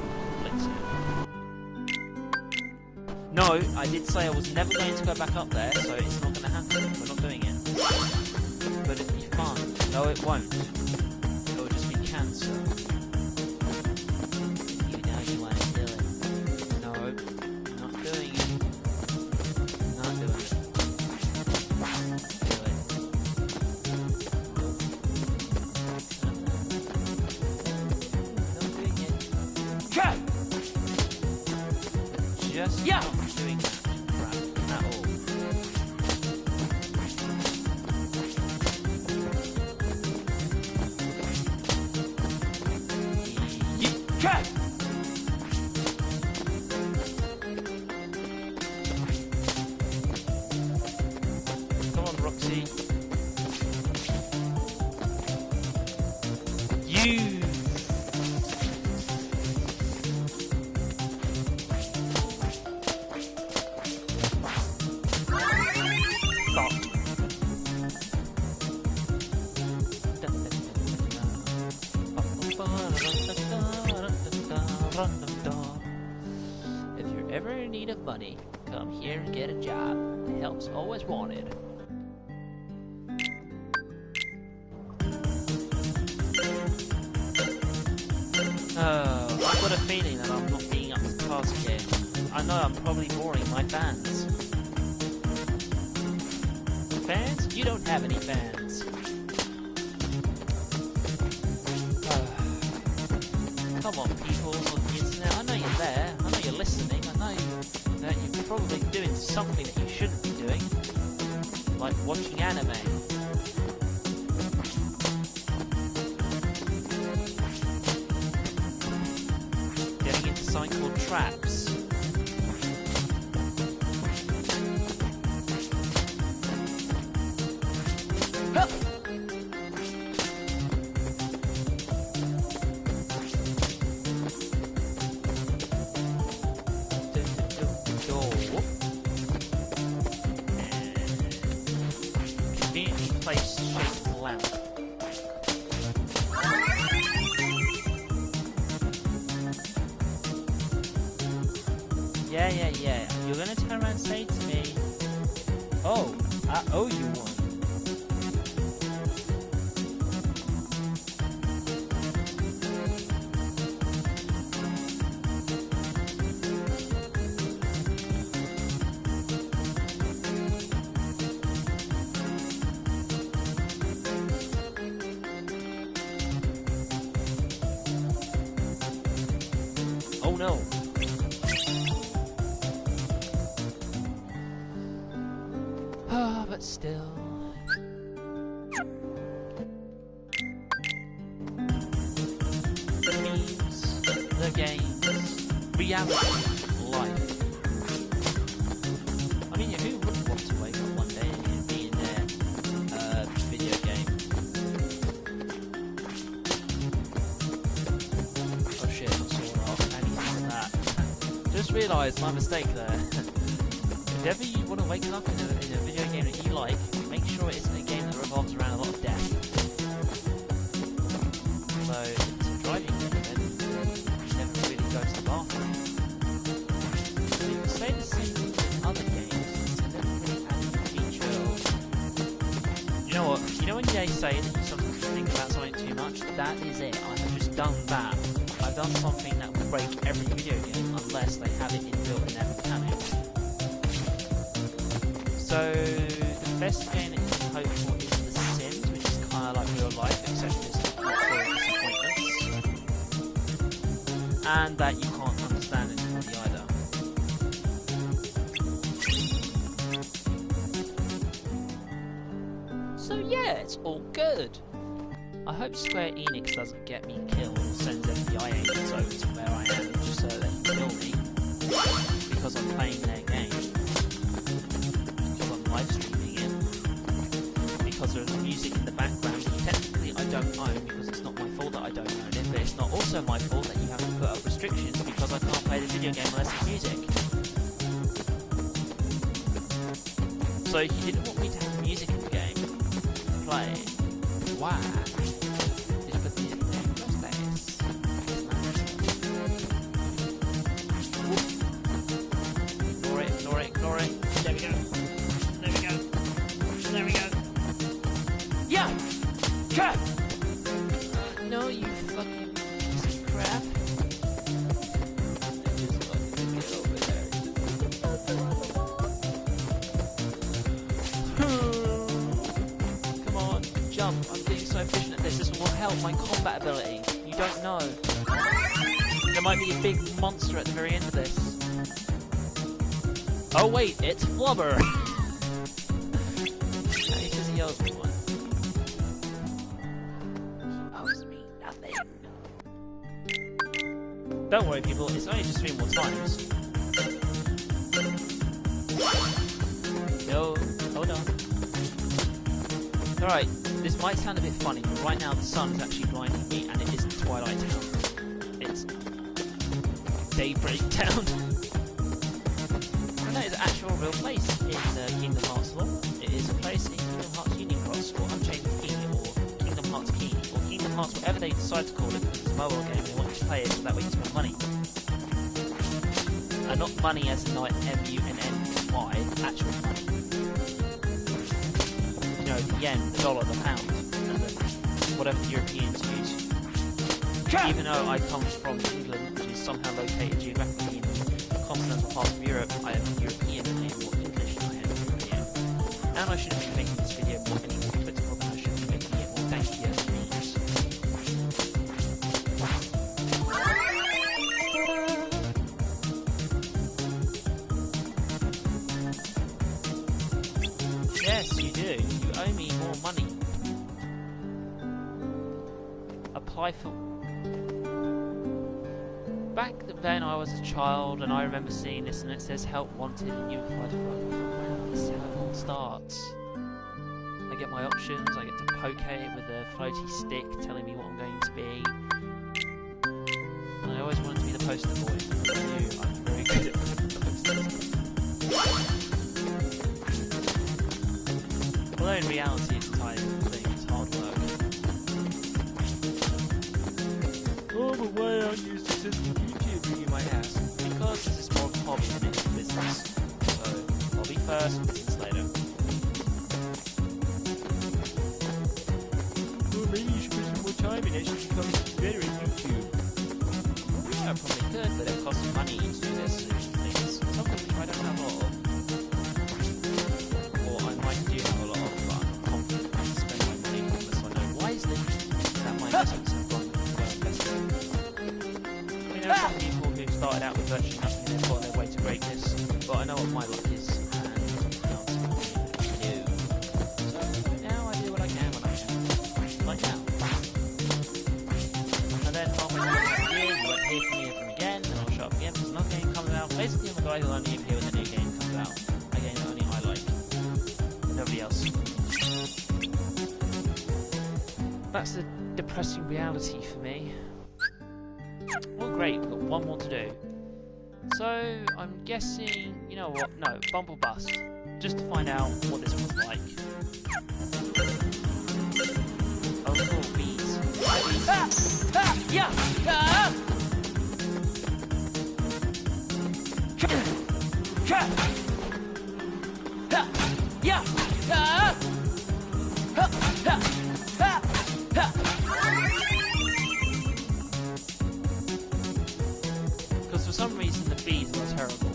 No, I did say I was never going to go back up there, so it's not going to happen. We're not doing it. But it'll be fun. No, it won't. It'll just be cancer. You know you want to do it. No, not doing it. Not doing it. Do it. Not doing it. Try! Just not doing that crap at all. Try! Come on, Roxy. You. If you're ever in need of money, come here and get a job. Help's always wanted. I've got a feeling that I'm not being up to the task here. I know I'm probably boring my fans. Fans? You don't have any fans. Come on, people on the internet. I know you're there. I know you're listening. I know that you're probably doing something that you shouldn't be doing. Like watching anime. Getting into something called traps. community place shaped lamp. Yeah. You're gonna turn around and say to me, "Oh, I owe you one." Oh no. Ah, but still. The memes, the games, reality, life. I mean, who wouldn't want to wake up one day and be in their video game? Oh shit, I saw that. I need to do that. Just realised my mistake there. If ever you want to wake up in a video game that you like, make sure it isn't a game that revolves around a lot of death. So, if it's a driving game, then you never really go to the bathroom. So you can say the same thing with other games, so never really add a feature of... You know what? You know when they say that you sometimes think about something too much? That is it. I have just done that. I've done something that will break every video game unless they have it inbuilt in their mechanics. So, the best game that you can hope for is The Sims, which is kind of like real life, except it's not full of disappointments. And that you can't understand anybody either. So yeah, it's all good. I hope Square Enix doesn't get me killed or sends FBI agents over to where I am just so they can kill me. Because I'm playing their game. Live streaming it because there's music in the background that technically I don't own because it's not my fault that I don't own it, but it's not also my fault that you have to put up restrictions because I can't play the video game unless it's music. So if you didn't want me to have music in the game, play. Why? Did you put the music in there in the first place? Ignore it. There we go. There we go. Yeah! Crap! No, you fucking piece of crap. Just fucking get over there. Come on, jump. I'm getting so efficient at this. This will help my combat ability. You don't know. There might be a big monster at the very end of this. Oh wait, it's Flubber! He owes me one. He owes me nothing. Don't worry people, it's only just 3 more times. Yo, hold on. Alright, this might sound a bit funny, but right now the sun is actually blinding me and it isn't Twilight Town. It's Daybreak Town. And that is an actual real place in Kingdom Hearts lore. It is a place in Kingdom Hearts Union Cross, or Unchained Key, or Kingdom Hearts Key, or Kingdom Hearts, whatever they decide to call it, because it's a mobile game, they want you to play it so that way you spend money. And not money as in like M-U-N-N-Y, actual money. You know, the yen, the dollar, the pound, and the, whatever the Europeans use. Even though I come from England, which is somehow located geographically in the continental part of Europe, I am European and I am more English than I am European. And I should have been making this video more any more political than I should be making it more tanky as memes. Yes, you do. You owe me more money. Apply for... Back then I was a child and I remember seeing this and it says help wanted and you applied for it. Wow, this is how it all starts. I get my options, I get to poke it with a floaty stick telling me what I'm going to be. And I always wanted to be the poster boy. I knew I'm very good at posters. Although in reality, it's entirely different thing. It's hard work. Oh, but why aren't you successful YouTuber, you might ask? Because this is more of a hobby than it's a business. So, hobby first, business later. Well, maybe you should put some more time in actually becoming better at YouTube. Well, yeah, I probably could, but it costs money to do this and things. Some of which I don't have a lot of. Or I might do have a lot of, but I'm not confident enough to spend my money unless I know wisely that my investments have gone well invested. I mean, there are some people who started out with virtually nothing and got their way to greatness, but I know what my luck is, and now it's what I do. So now I do what I can when I can. Like now. And then halfway through the year, you won't hear from me ever again, and I'll show up again because another game comes out. Basically, I'm a guy who'll only appear when a new game comes out. A game that only I like. Nobody else. That's the depressing reality for me. Well, great, we've got one more to do. So, I'm guessing, you know what? No, bumble bust. Just to find out what this one's like. Oh, cool, bees. Yeah! Yeah! Because for some reason the bees are terrible.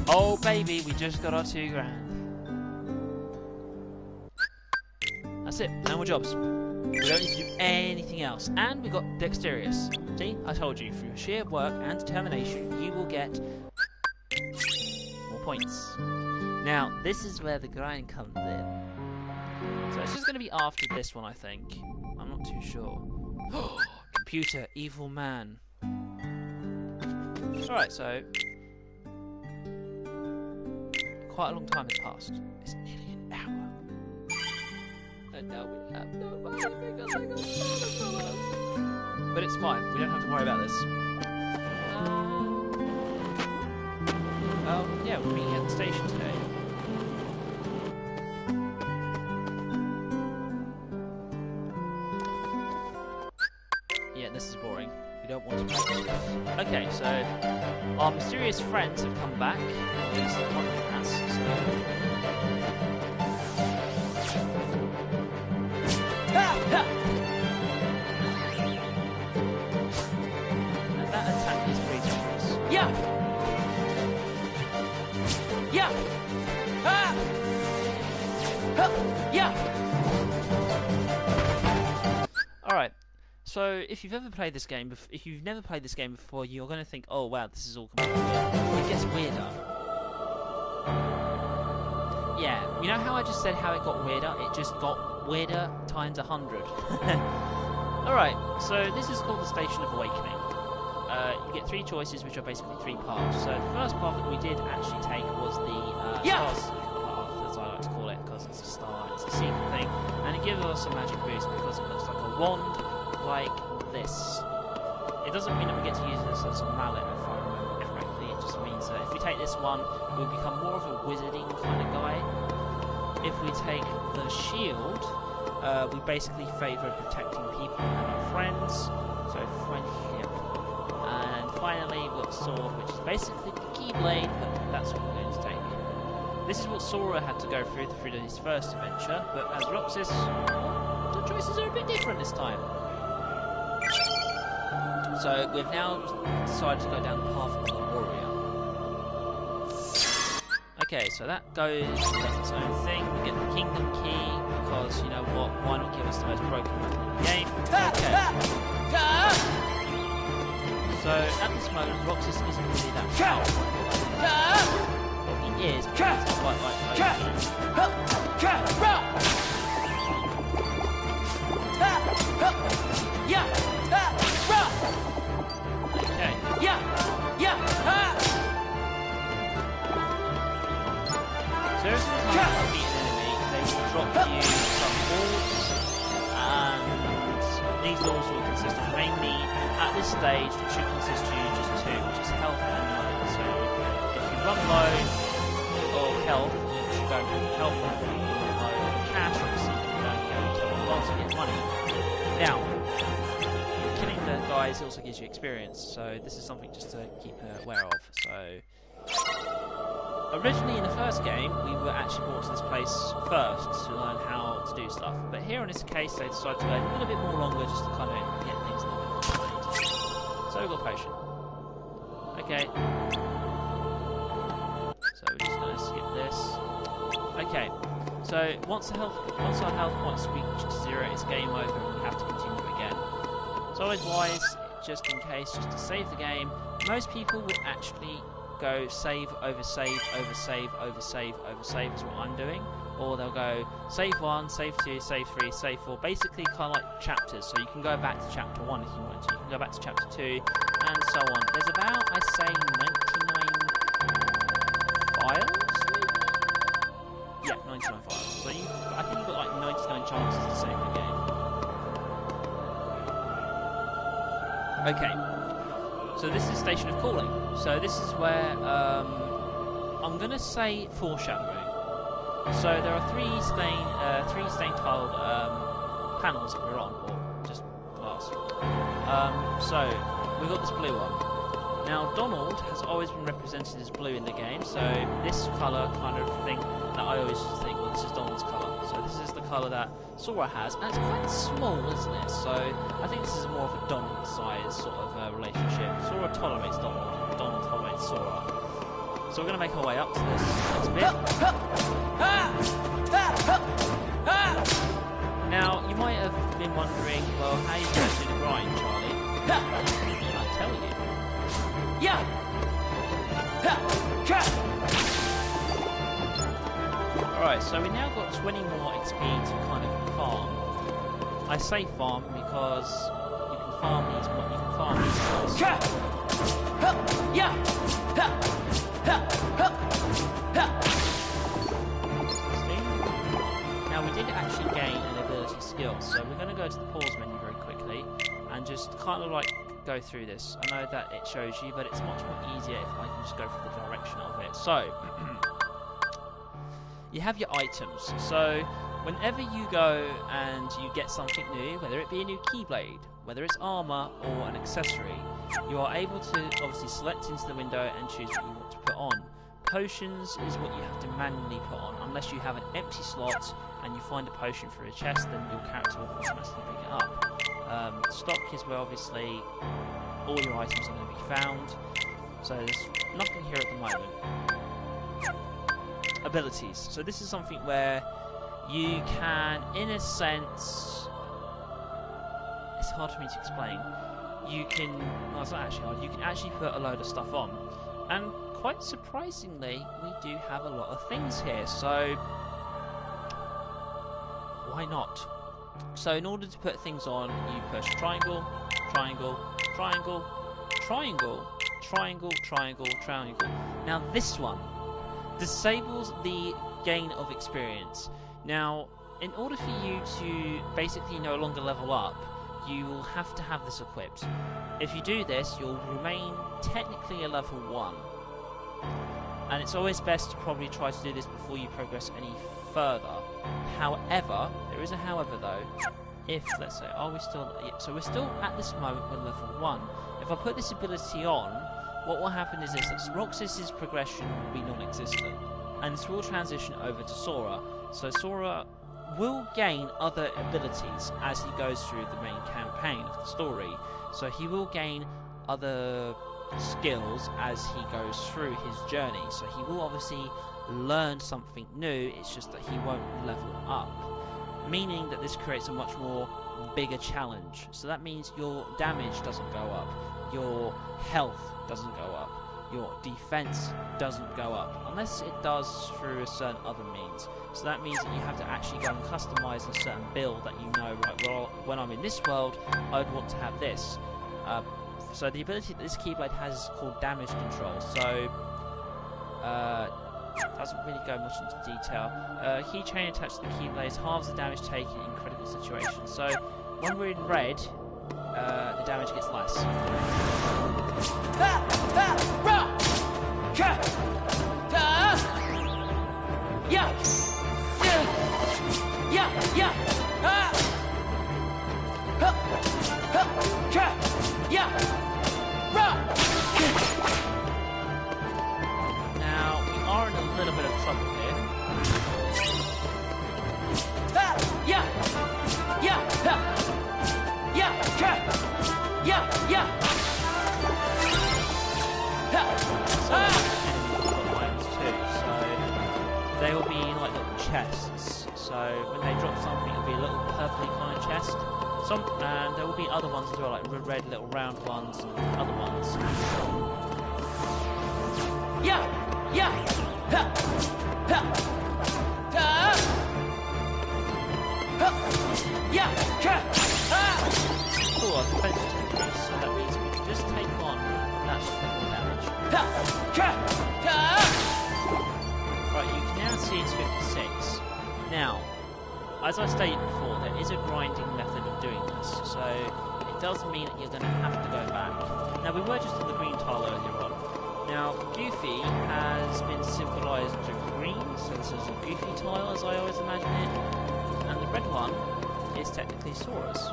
Oh baby, we just got our $2,000. That's it, no more jobs. We don't need to do anything else. And we got dexterous. See, I told you, through sheer work and determination, you will get more points. Now, this is where the grind comes in. So it's just going to be after this one, I think. I'm not too sure. Computer, evil man. Alright, so... quite a long time has passed. It's nearly an hour. And now we have no money because I got stolen from us. But it's fine, we don't have to worry about this. Yeah, we're meeting at the station today. Yeah, this is boring. We don't want to play this. Okay, so our mysterious friends have come back. At least one of them has, so... And that attack is pretty dangerous. Yeah! Yeah! Ah! Yeah! Alright, so if you've ever played this game, if you've never played this game before, you're going to think, oh wow, this is all completely weird. It gets weirder. Yeah, you know how I just said how it got weirder? It just got weirder times 100. Alright, so this is called the Station of Awakening. You get 3 choices, which are basically 3 paths. So the first path that we did actually take was the Star Solution path, as I like to call it, because it's a star, it's a secret thing, and it gives us a magic boost because it looks like a wand, like this. It doesn't mean that we get to use this as a mallet, if I remember correctly. It just means that if we take this one, we'll become more of a wizarding kind of guy. If we take the shield, we basically favour protecting people and our friends, so friendship. And finally, we've got sword, which is basically the keyblade, but that's what we're going to take. This is what Sora had to go through his first adventure, but as Roxas, the choices are a bit different this time. So we've now decided to go down the path of the warrior. Okay, so that does its own thing. We get the kingdom key, because, you know what, why not give us the most broken weapon in the game? Okay. So, at this moment, Roxas isn't really that powerful. Well, he is, but he's not quite like okay. So every time you beat an enemy, they will drop you some orbs, and these orbs will consist of mainly, at this stage, it should consist of just 2, which is health and money. So if you run low, or health, each go for health and cash, obviously you don't get until advance, you get money. Now, killing the guys also gives you experience, so this is something just to keep aware of. So, originally in the first game, we were actually brought to this place first to learn how to do stuff, but here in this case, they decided to wait a little bit more longer just to kind of get things done. So we've got a potion. Okay. So we're just going to skip this. Okay. So once our health points reach 0, it's game over and we have to continue again. It's always wise, just in case, just to save the game. Most people would actually go save, over save, over save, over save, over save is what I'm doing. Or they'll go save 1, save 2, save 3, save 4, basically kind of like chapters. So you can go back to chapter 1 if you want to, you can go back to chapter 2, and so on. There's about, I say, 99 files, maybe? Yeah, 99 files. So I think you've got like 99 chances to save the game. Okay, so this is Station of Calling. So this is where, I'm going to say foreshadowing. So there are three stain tiled panels that we're on, or just glass. So we've got this blue one. Now Donald has always been represented as blue in the game, so this colour kind of thing that I always think, well, this is Donald's colour. So this is the colour that Sora has, and it's quite small, isn't it? So I think this is more of a Donald size sort of relationship. Sora tolerates Donald, Donald tolerates Sora. So we're going to make our way up to this next bit. Now, you might have been wondering, well, how are you going to do the grind, Charlie? I'll tell you. Alright, so we now got 20 more XP to kind of farm. I say farm because you can farm these guys. Now we did actually gain an ability skill, so we're going to go to the pause menu very quickly and just kind of like go through this. I know that it shows you, but it's much more easier if I can just go for the direction of it. So, you have your items. So, whenever you go and you get something new, whether it be a new keyblade, whether it's armor or an accessory, you are able to obviously select into the window and choose what you want to put on. Potions is what you have to manually put on. Unless you have an empty slot and you find a potion for a chest, then your character will automatically pick it up. Stock is where obviously all your items are going to be found. So there's nothing here at the moment. Abilities. So this is something where you can, in a sense, it's hard for me to explain. You can, no, it's not actually hard. You can actually put a load of stuff on, and quite surprisingly, we do have a lot of things here. So why not? So in order to put things on, you push triangle, triangle, triangle, triangle, triangle, triangle, triangle. Now this one disables the gain of experience. Now, in order for you to basically no longer level up, you will have to have this equipped. If you do this, you'll remain technically a level 1. And it's always best to probably try to do this before you progress any further. However, there is a however though. If, let's say, are we still... Yeah, so we're still, at this moment, we're level 1. If I put this ability on, what will happen is this, that Roxas's progression will be non-existent. And this will transition over to Sora. So Sora will gain other abilities as he goes through the main campaign of the story. So he will gain other skills as he goes through his journey. So he will obviously learn something new, it's just that he won't level up. Meaning that this creates a much more bigger challenge. So that means your damage doesn't go up, your health doesn't go up, your defense doesn't go up, unless it does through a certain other means. So that means that you have to actually go and customize a certain build that you know, right, well, when I'm in this world, I'd want to have this. So the ability that this Keyblade has is called damage control. So, doesn't really go much into detail. Keychain attached to the Keyblade halves the damage taken in critical situations. So, when we're in red, the damage gets less. Yeah! Yeah! Yeah! Ah! Huh! Huh! Tra! Yeah! Rah! Now, we are in a little bit of trouble here. Ah! Yeah! Yeah! Ha! Yeah! Tra! Yeah! Yeah! Ha! Ah! They will be in like little chests, so when they drop something, it'll be a little purpley kind of chest. And there will be other ones as well, like red little round ones, and other ones. Yeah, yeah, ha, ha, ha, ha, yeah, ha, ha. Cool, our defense is increased, so that means we can just take on that little damage. Ha, ha, ha. Right, you can now see it's 56. Now, as I stated before, there is a grinding method of doing this, so it does mean that you're going to have to go back. Now, we were just on the green tile earlier on. Now, Goofy has been symbolised to green, so this is a Goofy tile, as I always imagine it, and the red one is technically Saurus.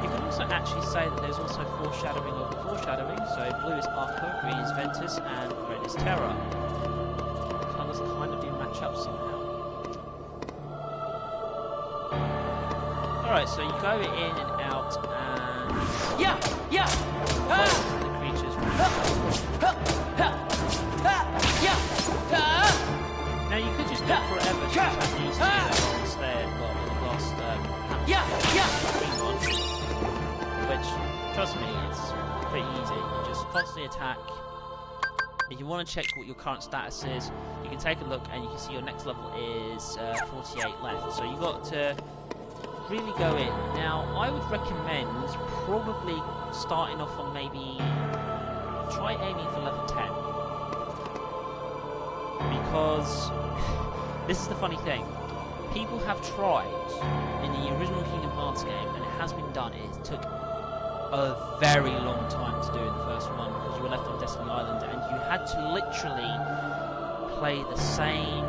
You can also actually say that there's also foreshadowing of the foreshadowing, so blue is Arca, green is Ventus, and red is Terra. Colours kind of do match up somehow. Alright, so you go in and out and... Yeah! Yeah! Ah! The creatures... Ha! Ha! Ha! Ha! Yeah! Ha! Now you could just go forever to have these two levels there, well, the last... yeah! Yeah! Green one. Which, trust me, it's pretty easy. You just constantly attack. If you want to check what your current status is, you can take a look and you can see your next level is 48 left. So you've got to really go in. Now, I would recommend probably starting off on maybe... try aiming for level 10. Because this is the funny thing. People have tried in the original Kingdom Hearts game, and it has been done. It took a very long time to do in the first one because you were left on Destiny Island and you had to literally play the same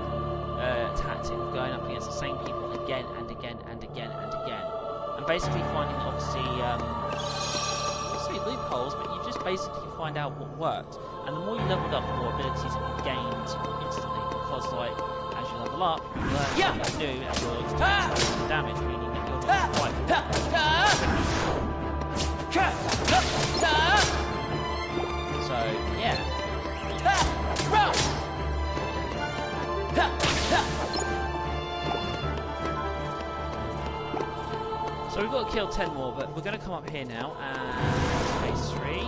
tactic of going up against the same people again and again and again and again, and basically finding obviously I won't say loopholes, but you just basically find out what worked, and the more you leveled up, the more abilities you gained instantly, because like as you level up, you learn something new and you're experiencing damage, meaning that you're not quite so, yeah. So we've got to kill 10 more, but we're going to come up here now and phase 3.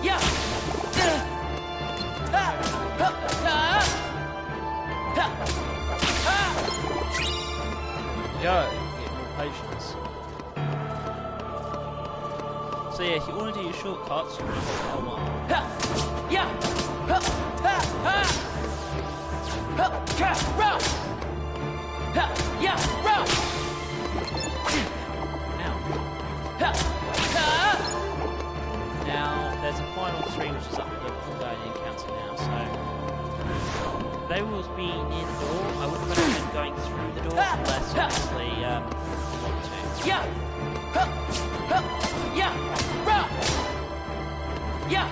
Yeah. Go. Get more patience. So yeah, if you want to do your shortcuts, you want to hold L1. Yeah. Now there's a final 3 which is up the ongoing encounter now, so they will be near the door. I wouldn't recommend going through the door unless obviously you want to. Yeah! Yeah! Yeah! Yeah!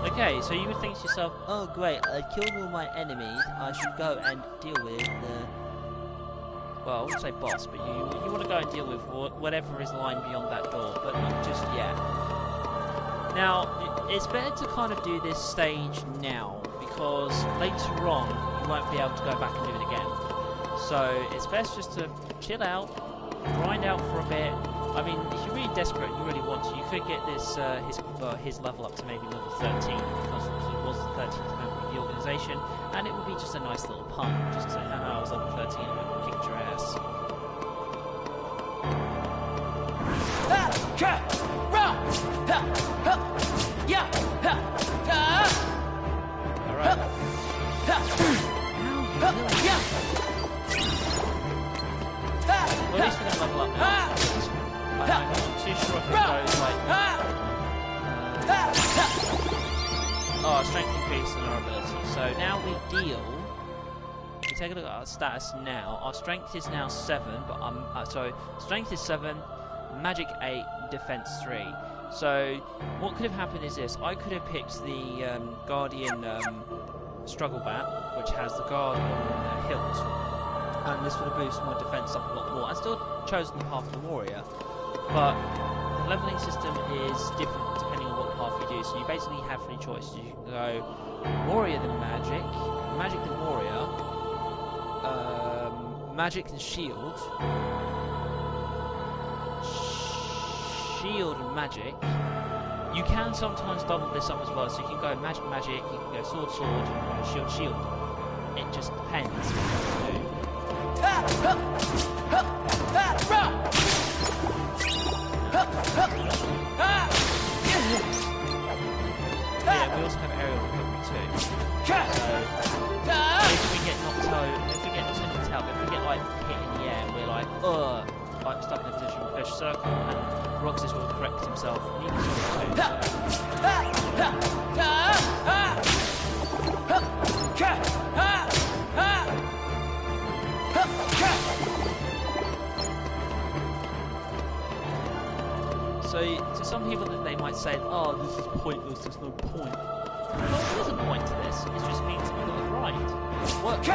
Okay, so you would think to yourself, oh great, I killed all my enemies, I should go and deal with the... well, I wouldn't say boss, but you want to go and deal with whatever is lying beyond that door, but not just yet. Now, it's better to kind of do this stage now, because later on, you won't be able to go back and do it again. So, it's best just to chill out, grind out for a bit. I mean, if you're really desperate and you really want to, you could get this his level up to maybe level 13, because he was the 13th member of the organisation, and it would be just a nice little pun, just to say, haha, I was level 13 and I kicked your ass. Alright. Well, at least we're going to level up now. I'm not too sure if it goes like... strength increase in our ability. So now we deal... If we take a look at our status now, our strength is now 7, but strength is 7, magic 8, defense 3. So what could have happened is this: I could have picked the Guardian Struggle Bat, which has the guard on the hilt, and this would have boosted my defense up a lot more. I still chosen the path of the warrior, but the leveling system is different depending on what path you do. So you basically have 3 choices. You can go warrior then magic, magic then warrior, magic and shield, shield and magic. You can sometimes double this up as well, so you can go magic magic, you can go sword sword, you can go shield shield. It just depends what you do. Yeah, we also have aerial recovery too. So if we get knocked out, if we get like hit in the air, we're like, like stuck in a position with a fish circle, and Roxas will correct himself. He can sort of So to some people that they might say, oh, this is pointless, there's no point. Well, there is a point to this, it just means that you got it right. It works.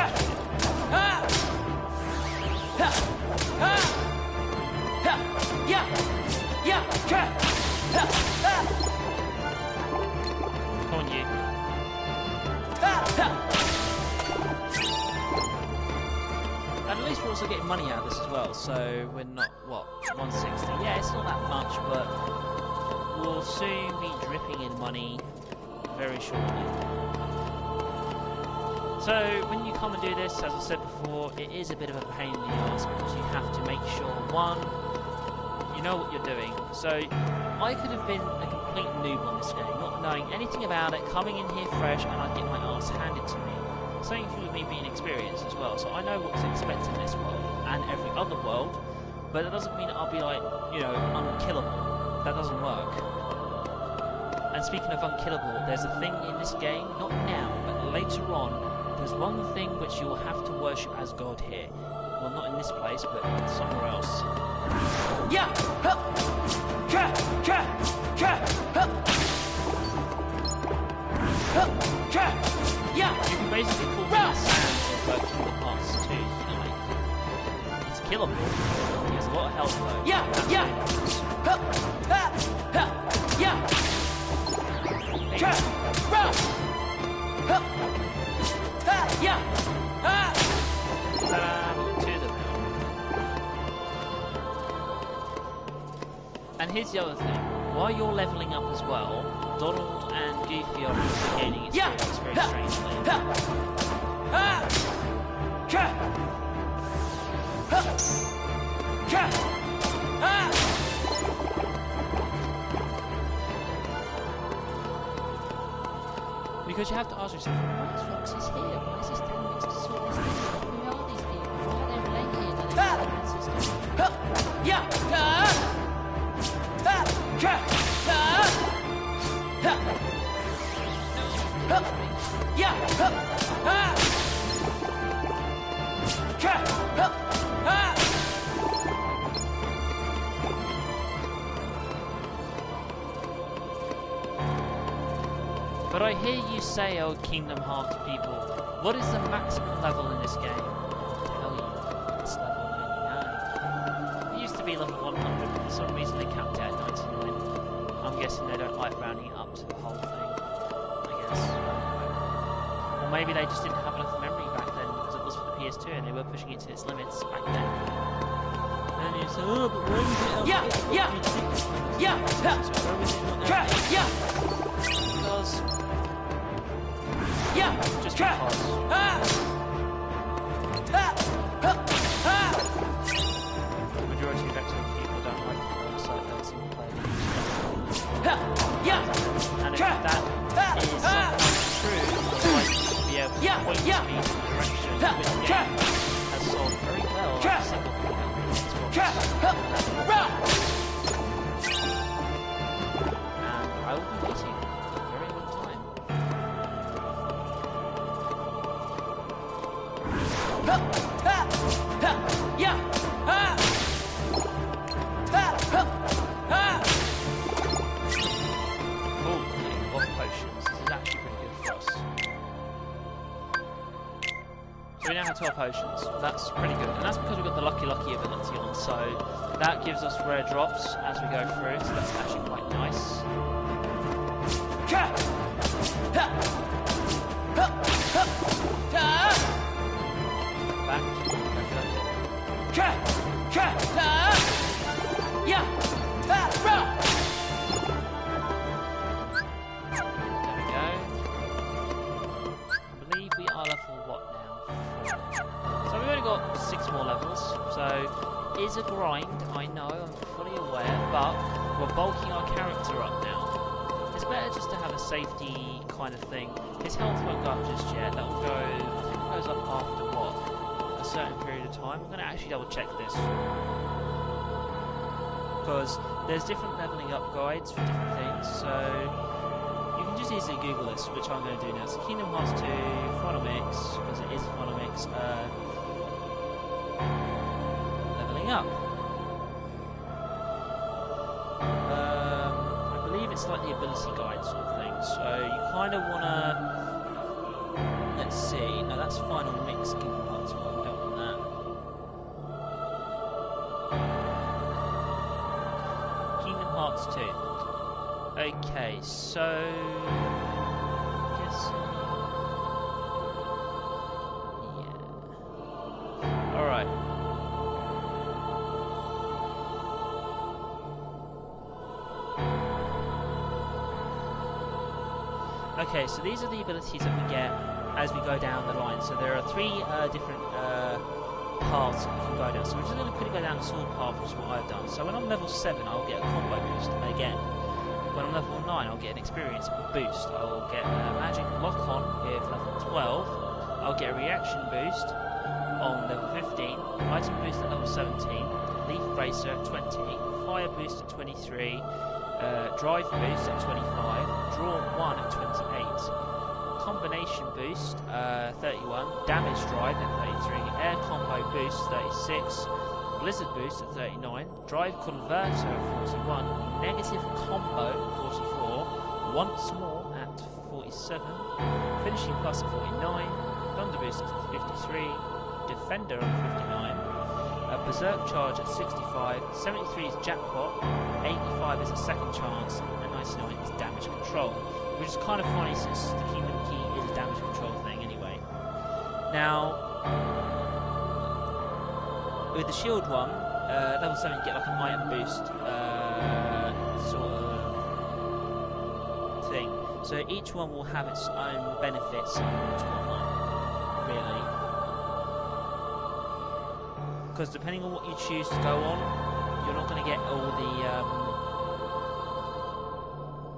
Come on, you. And at least we're also getting money out of this as well, so we're not, what, 160? Yeah, it's not that much, but we'll soon be dripping in money very shortly. So, when you come and do this, as I said before, it is a bit of a pain in the ass because you have to make sure, one, you know what you're doing. So, I could have been a complete noob on this game, not knowing anything about it, coming in here fresh, and I'd get my ass handed to me. Same thing with me being experienced as well, so I know what to expect in this world, and every other world, but it doesn't mean that I'll be like, you know, unkillable. That doesn't work. And speaking of unkillable, there's a thing in this game, not now, but later on, there's one thing which you'll have to worship as God here. Well, not in this place, but somewhere else. Yeah! You can basically call him Sand or Kingdom Hearts 2, you know, like, he's killable, he has a lot of health And here's the other thing, while you're leveling up as well, Donald and Goofy are also gaining experience very strangely. Because you have to ask yourself, why is Roxas here? Why is he standing next to all these people? Who are these people? Why are they related? Are they in the system? But I hear you say, oh Kingdom Hearts people, what is the maximum level in this game? I'll tell you, it's level 99. It used to be level 100, but for some reason they capped it at 99. I'm guessing they don't like rounding it up to the whole thing, I guess. Or maybe they just didn't have enough memory back then, because it was for the PS2 and they were pushing it to its limits back then. And you say, oh, but why was it because... just because. The majority of Xbox people don't like the single player games. And if that is somehow true, I'd like to be able to point me in the direction which game has solved very well like a single player on Xbox. And I will be waiting for a very long time. Oh, getting a lot of potions. This is actually pretty good for us. So we now have 12 potions. That's pretty good. And that's because we've got the Lucky Lucky ability on. So that gives us rare drops as we go through. So that's actually quite nice. Back. There we go. I believe we are level what now? 4. So we've only got 6 more levels. So it is a grind, I know, I'm fully aware, but we're bulking our character up now. It's better just to have a safety kind of thing. His health won't go up just yet. That will go, I think it goes up after what? A certain period of time. I'm going to actually double check this. Because there's different leveling up guides for different things, so you can just easily Google this, which I'm going to do now. So Kingdom Hearts 2, Final Mix, because it is a Final Mix, leveling up. I believe it's like the ability guide sort of thing, so you kind of want to, let's see, no that's Final Mix Kingdom Hearts 1, we don't want that. Kingdom Hearts 2. Okay, so I guess yeah. Alright. Okay, so these are the abilities that we get as we go down the line. So there are 3 different paths that you can go down. So we're just going to quickly go down the sword path, which is what I've done. So when I'm level 7, I'll get a combo boost again. When I'm level 9, I'll get an experience boost. I'll get a magic lock-on with level 12. I'll get a reaction boost on level 15. Item boost at level 17. Leaf bracer at 20. Fire boost at 23. Drive boost at 25. Draw 1 at 28. Combination boost 31. Damage drive at 33. Air combo boost 36. Blizzard boost at 39, Drive Converter at 41, Negative Combo 44, Once More at 47, Finishing Plus at 49, Thunder Boost at 53, Defender at 59, Berserk Charge at 65, 73 is Jackpot, 85 is a Second Chance, and 99 is Damage Control, which is kind of funny since the Kingdom Key is a damage control thing anyway. Now, with the shield one, level 7 you get like an iron boost sort of thing. So each one will have its own benefits and whatnot, really. Because depending on what you choose to go on, you're not going to get all the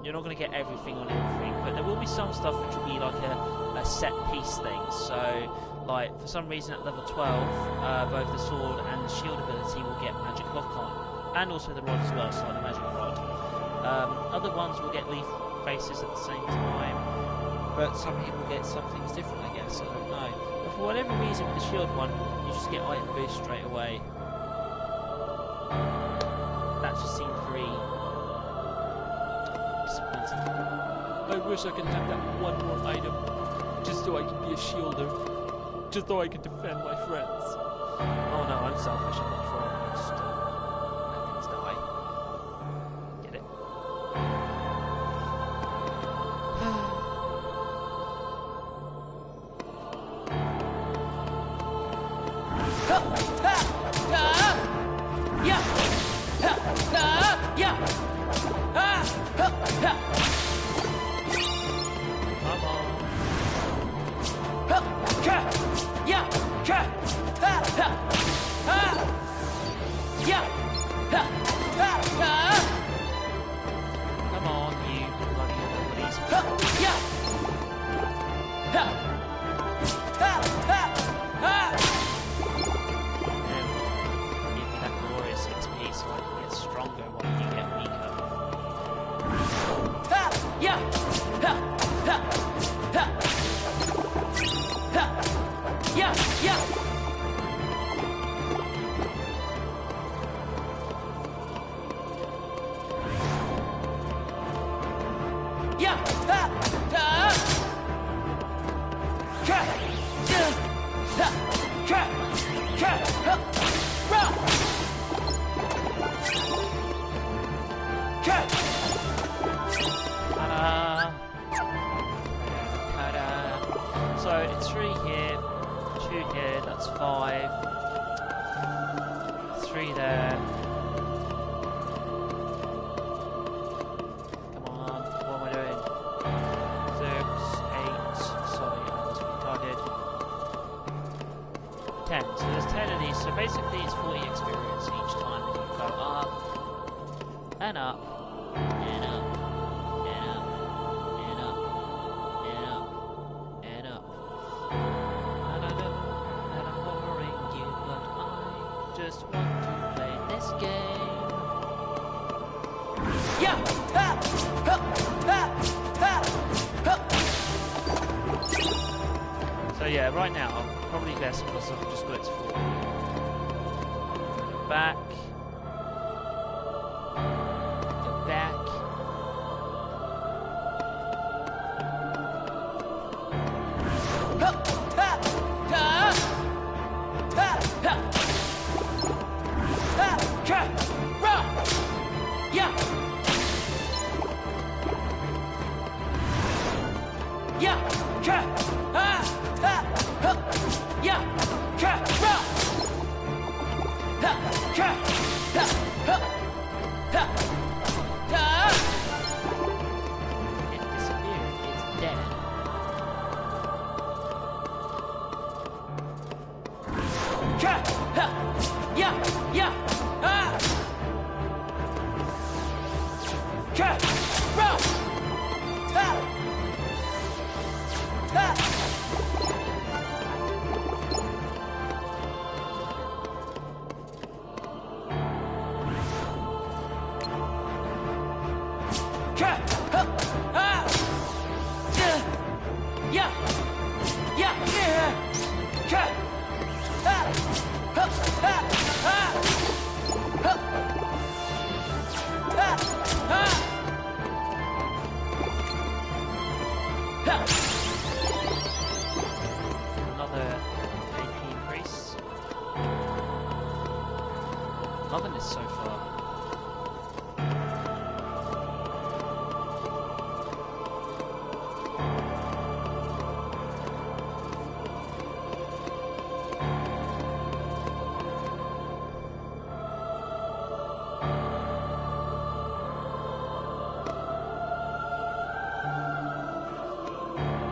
you're not going to get everything on everything, but there will be some stuff which will be like a set piece thing. So like for some reason at level 12 both the sword and the shield ability will get magic lock-on, and also the rod as well, so like the magic rod. Other ones will get leaf faces at the same time, but some people get some things different, I guess, I don't know. But for whatever reason with the shield one, you just get item boost straight away. That just seemed very disappointing. I wish I could have that one more item, just so I could be a shielder. Just so I could defend my friends. Oh no, I'm selfish, I'm not trying. I just let things die. Get it? Come on. Give me that glorious XP so I can get stronger when you get weaker. So it's 3 here, 2 here, that's 5. 3 there. Come on, what am I doing? 6, 8, sorry, I was retarded. 10, so there's 10 of these, so basically it's 40 experience each time that you go up, and up, and up, and up, and up, and up, and up. And I know that I'm boring you, but I just want to play this game. So yeah, right now I'm probably best because I've just got it to 40. Back. Go back. It disappeared. It's dead. Another AP increase. Loving this so far.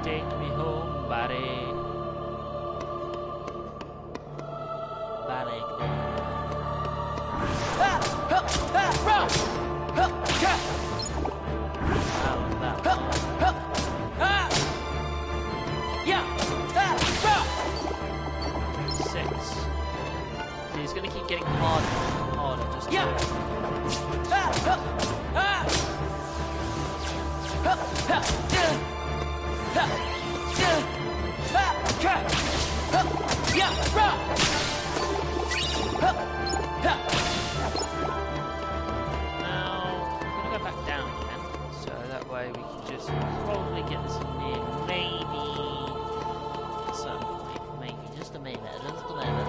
Take me home, buddy. He's gonna keep getting harder and harder just Now, I'm gonna go back down again, so that way we can just probably get this near maybe at some point. Maybe, just a maybe, just a maybe.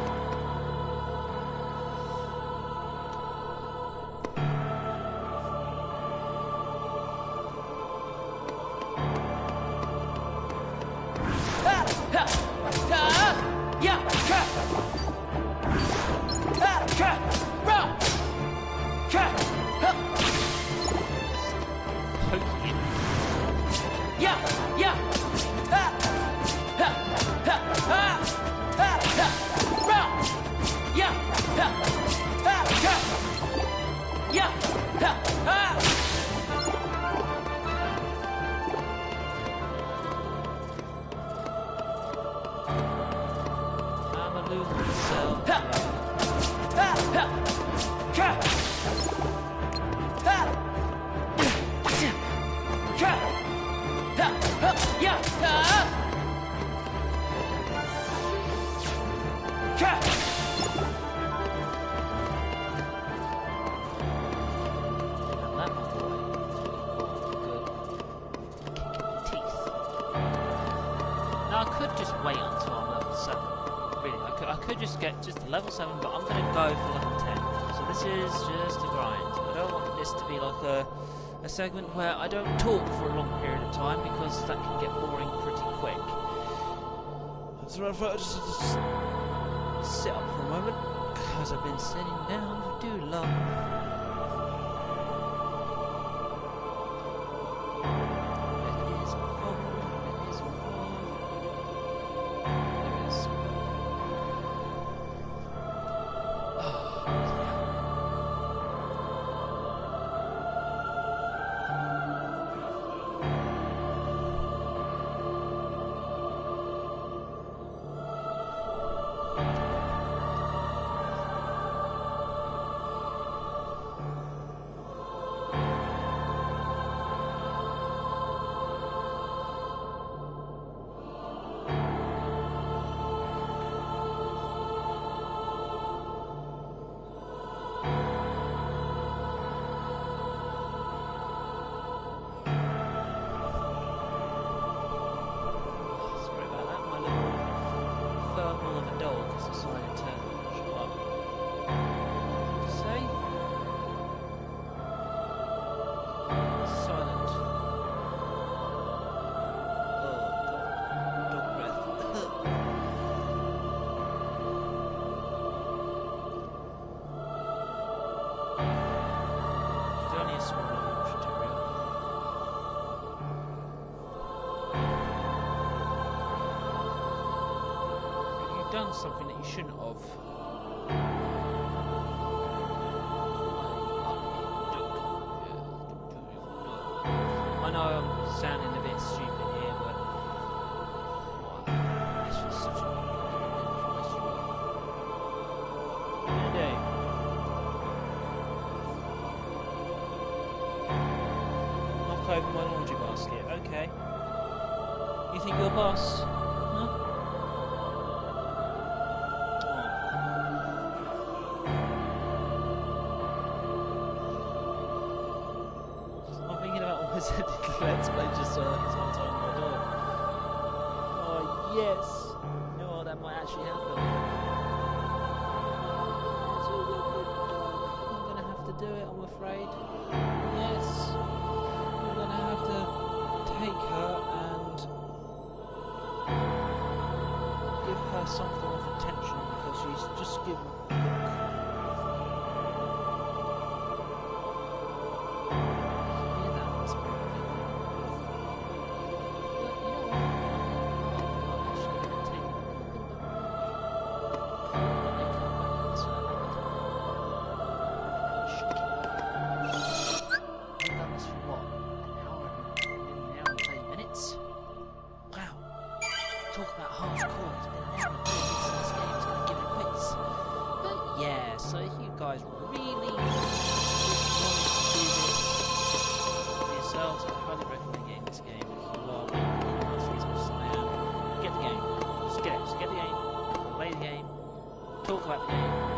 Now I could just wait until I'm level 7. Really, I could just get just to level 7, but I'm going to go for level 10. So this is just a grind. I don't want this to be like a segment where I don't talk for a long period of time, because that can get boring pretty quick. So I thought I'd just sit up for a moment, because I've been sitting down for too long. Done something that you shouldn't have. I know I'm sounding a bit stupid here, but it's just such a what are you gonna do? Knock over my laundry basket, okay. You think you're a boss? Huh? Let's play just so it's one time on my door. Oh yes! You know what, that might actually happen. It's all good, I'm gonna have to do it, I'm afraid. Yes! I'm gonna have to take her and give her some form of attention, because she's just given a look. Talk about hardcore, it's been an hour and 30 minutes in this game, it's going to give it quiz. But yeah, so if you guys really wanted to do this for yourselves, I highly recommend getting this game. If you are really into as much as I am, get the game. Just get it, just get the game, play the game, talk about the game.